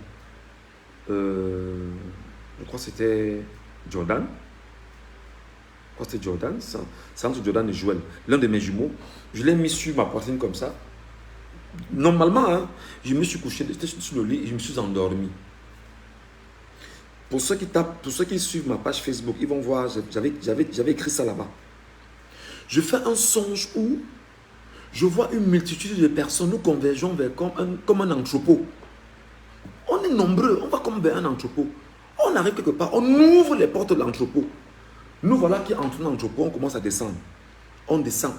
Je crois que c'était Jordan. Je crois que c'était Jordan. C'est entre Jordan et Joël. L'un de mes jumeaux. Je l'ai mis sur ma poitrine comme ça. Normalement, hein, je me suis couché, j'étais sur le lit et je me suis endormi. Pour ceux qui suivent ma page Facebook, ils vont voir, j'avais écrit ça là-bas. Je fais un songe où je vois une multitude de personnes, nous convergeons vers comme un entrepôt. On est nombreux, on va comme vers un entrepôt. On arrive quelque part, on ouvre les portes de l'entrepôt. Nous voilà qui entrons dans l'entrepôt, on commence à descendre. On descend.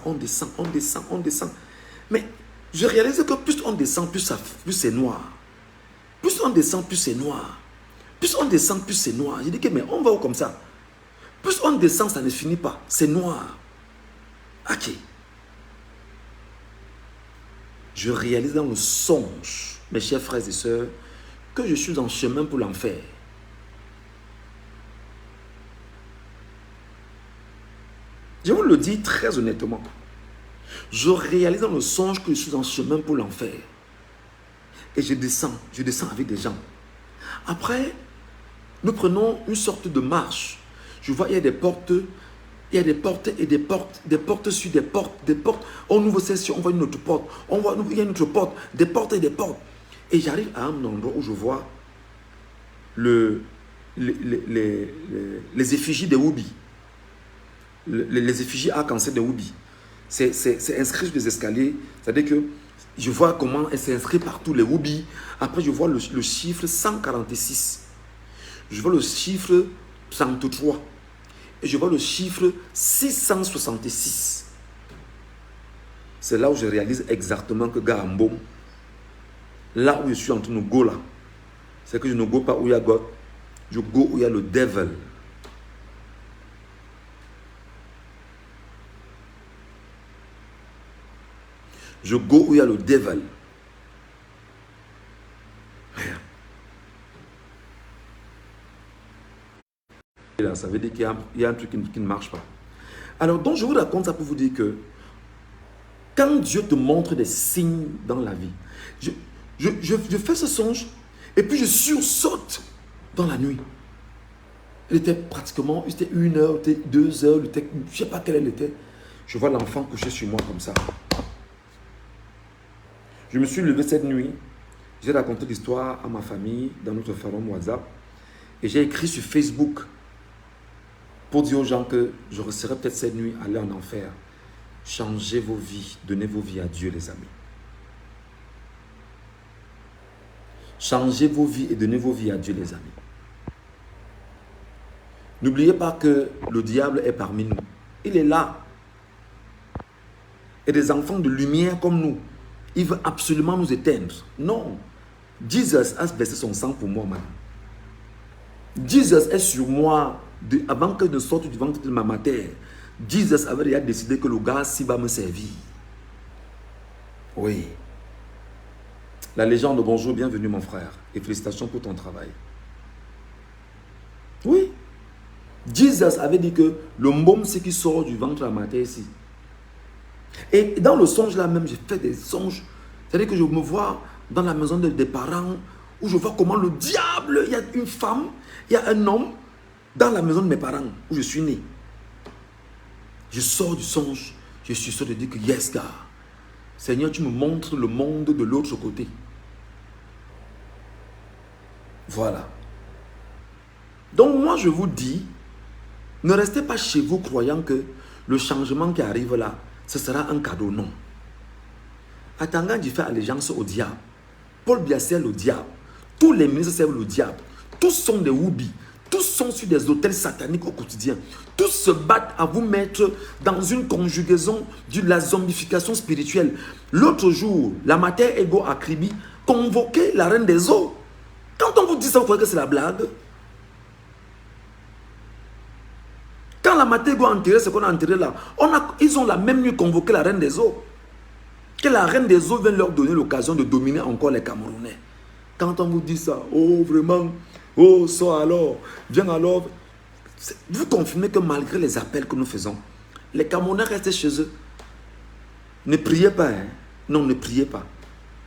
Mais je réalise que plus on descend, plus c'est noir. Plus on descend, plus c'est noir. Plus on descend, plus c'est noir. Je dis que mais on va où comme ça? Plus on descend, ça ne finit pas. C'est noir. Ok. Je réalise dans le songe, mes chers frères et sœurs, que je suis en chemin pour l'enfer. Je vous le dis très honnêtement. Je réalise dans le songe que je suis en chemin pour l'enfer. Et je descends avec des gens. Après, nous prenons une sorte de marche. Je vois, il y a des portes, et des portes sur des portes. On ouvre celle-ci, on voit une autre porte. Il y a une autre porte, des portes et des portes. Et j'arrive à un endroit où je vois les effigies des Woubi. Les effigies arc-en-ciel des Woubi. C'est inscrit sur des escaliers. C'est-à-dire que je vois comment c'est inscrit partout, les Woubi. Après, je vois le chiffre 146. Je vois le chiffre 33. Et je vois le chiffre 666. C'est là où je réalise exactement que Garambo, là où je suis en train de go là, c'est que je ne go pas où il y a God, je go où il y a le devil. Je go où il y a le devil. Là, ça veut dire qu'il y a un truc qui ne marche pas. Alors, donc, je vous raconte ça pour vous dire que quand Dieu te montre des signes dans la vie, je fais ce songe et puis je sursaute dans la nuit. Il était pratiquement, c'était 1 heure, 2 heures, je ne sais pas quelle elle était. Je vois l'enfant couché sur moi comme ça. Je me suis levé cette nuit, j'ai raconté l'histoire à ma famille dans notre forum WhatsApp et j'ai écrit sur Facebook pour dire aux gens que je resterai peut-être cette nuit aller en enfer. Changez vos vies, donnez vos vies à Dieu, les amis. Changez vos vies et donnez vos vies à Dieu, les amis. N'oubliez pas que le diable est parmi nous. Il est là. Et des enfants de lumière comme nous, il veut absolument nous éteindre. Non. Jesus a versé son sang pour moi, man. Jesus est sur moi avant que je ne sorte du ventre de ma mère. Jesus avait déjà décidé que le gars s'y va me servir. Oui. La légende, bonjour, bienvenue mon frère. Et félicitations pour ton travail. Oui. Jesus avait dit que le môme, c'est qui sort du ventre de la mère ici. Et dans le songe là même, j'ai fait des songes. C'est-à-dire que je me vois dans la maison des parents où je vois comment le diable, il y a une femme, il y a un homme dans la maison de mes parents où je suis né. Je sors du songe, je suis sûr de dire que yes, gars, Seigneur, tu me montres le monde de l'autre côté. Voilà. Donc moi, je vous dis, ne restez pas chez vous croyant que le changement qui arrive là, ce sera un cadeau, non. Atangandi fait allégeance au diable. Paul Biya sert le diable. Tous les ministres servent le diable. Tous sont des woubis. Tous sont sur des hôtels sataniques au quotidien. Tous se battent à vous mettre dans une conjugaison de la zombification spirituelle. L'autre jour, la matière Ego Akribi convoquait la reine des eaux. Quand on vous dit ça, vous croyez que c'est la blague? Quand la matière Ego a enterré ce qu'on a enterré là, ils ont la même nuit convoqué la reine des eaux. Que la reine des eaux vienne leur donner l'occasion de dominer encore les Camerounais. Quand on vous dit ça, oh vraiment, oh ça alors, viens alors. Vous confirmez que malgré les appels que nous faisons, les Camerounais restent chez eux. Ne priez pas, hein? Non, ne priez pas.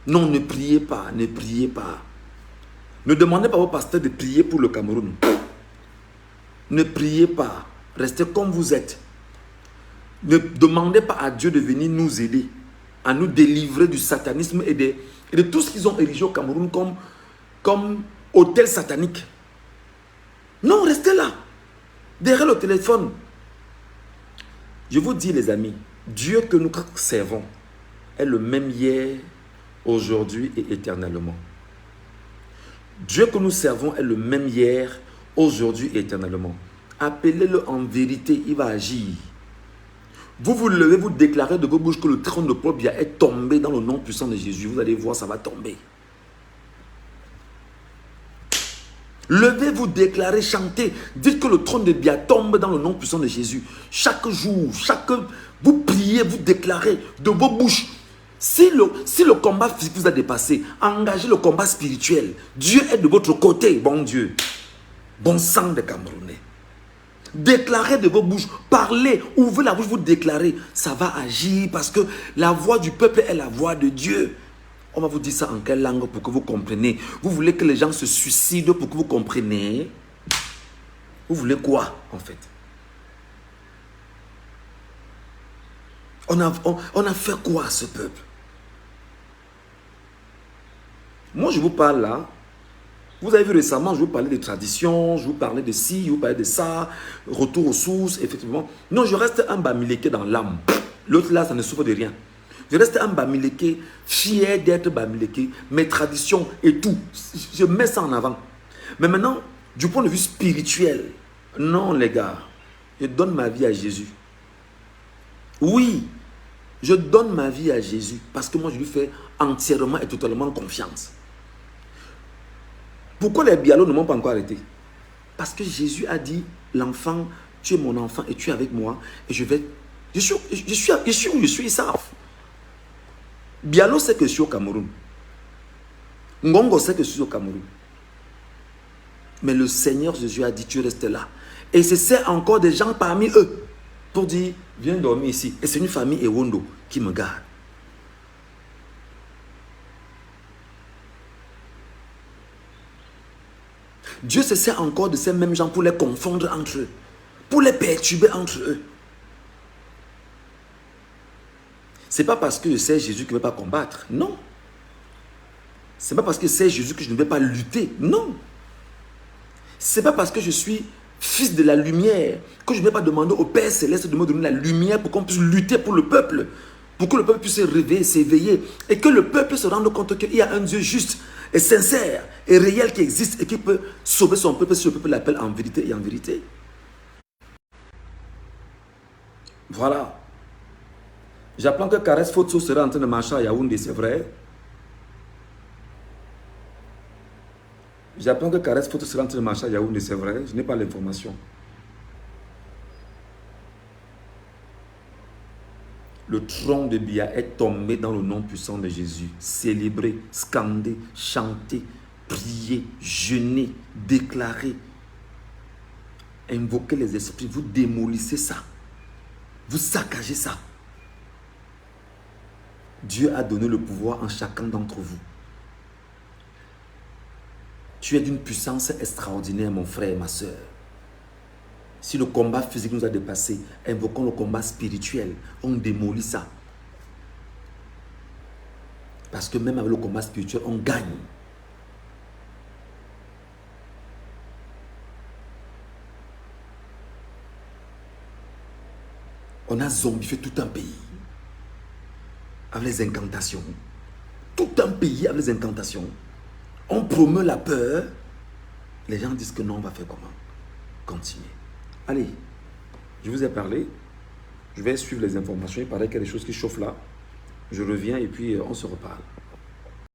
Non, ne priez pas, ne priez pas. Ne demandez pas au pasteur de prier pour le Cameroun. Ne priez pas. Restez comme vous êtes. Ne demandez pas à Dieu de venir nous aider, à nous délivrer du satanisme et de tout ce qu'ils ont érigé au Cameroun comme hôtel satanique. Non, restez là, derrière le téléphone. Je vous dis les amis, Dieu que nous servons est le même hier, aujourd'hui et éternellement. Dieu que nous servons est le même hier, aujourd'hui et éternellement. Appelez-le en vérité, il va agir. Vous vous levez, vous déclarez de vos bouches que le trône de Paul Biya est tombé dans le nom puissant de Jésus. Vous allez voir, ça va tomber. Levez-vous, déclarez, chantez. Dites que le trône de Biya tombe dans le nom puissant de Jésus. Chaque jour, vous priez, vous déclarez de vos bouches. Si le combat physique vous a dépassé, engagez le combat spirituel. Dieu est de votre côté, bon Dieu. Bon sang de Camerounais. Déclarez de vos bouches, parlez, ouvrez la bouche, vous déclarez, ça va agir parce que la voix du peuple est la voix de Dieu. On va vous dire ça en quelle langue pour que vous compreniez? Vous voulez que les gens se suicident pour que vous compreniez? Vous voulez quoi en fait? On a fait quoi à ce peuple? Moi je vous parle là. Vous avez vu récemment, je vous parlais de traditions, je vous parlais de ci, je vous parlais de ça, retour aux sources, effectivement. Non, je reste un Bamileke dans l'âme. L'autre là, ça ne souffre de rien. Je reste un Bamileke, fier d'être Bamileke, mes traditions et tout. Je mets ça en avant. Mais maintenant, du point de vue spirituel, non les gars, je donne ma vie à Jésus. Oui, je donne ma vie à Jésus parce que moi je lui fais entièrement et totalement confiance. Pourquoi les Bialos ne m'ont pas encore arrêté? Parce que Jésus a dit, l'enfant, tu es mon enfant et tu es avec moi. Et je suis où je suis, ils savent. Bialo sait que je suis au Cameroun. Ngongo sait que je suis au Cameroun. Mais le Seigneur Jésus a dit, tu restes là. Et c'est encore des gens parmi eux pour dire, viens dormir ici. Et c'est une famille Ewondo qui me garde. Dieu se sert encore de ces mêmes gens pour les confondre entre eux, pour les perturber entre eux. Ce n'est pas parce que je sais Jésus que je ne vais pas combattre, non. Ce n'est pas parce que c'est Jésus que je ne vais pas lutter, non. Ce n'est pas parce que je suis fils de la lumière que je ne vais pas demander au Père Céleste de me donner la lumière pour qu'on puisse lutter pour le peuple, pour que le peuple puisse se réveiller, s'éveiller et que le peuple se rende compte qu'il y a un Dieu juste et sincère et réel qui existe et qui peut sauver son peuple si le peuple l'appelle en vérité et en vérité. Voilà. J'apprends que Caresse Fotso sera en train de marcher à Yaoundé, c'est vrai. J'apprends que Caresse Photo sera en train de marcher à Yaoundé, c'est vrai, je n'ai pas l'information. Le tronc de Bia est tombé dans le nom puissant de Jésus. Célébrer, scander, chanter, prier, jeûner, déclarer, invoquer les esprits. Vous démolissez ça. Vous saccagez ça. Dieu a donné le pouvoir en chacun d'entre vous. Tu es d'une puissance extraordinaire, mon frère et ma soeur. Si le combat physique nous a dépassés, invoquons le combat spirituel. On démolit ça. Parce que même avec le combat spirituel, on gagne. On a zombifié tout un pays avec les incantations. Tout un pays avec les incantations. On promeut la peur. Les gens disent que non, on va faire comment? Continuer. Allez, je vous ai parlé. Je vais suivre les informations. Il paraît qu'il y a des choses qui chauffent là. Je reviens et puis on se reparle.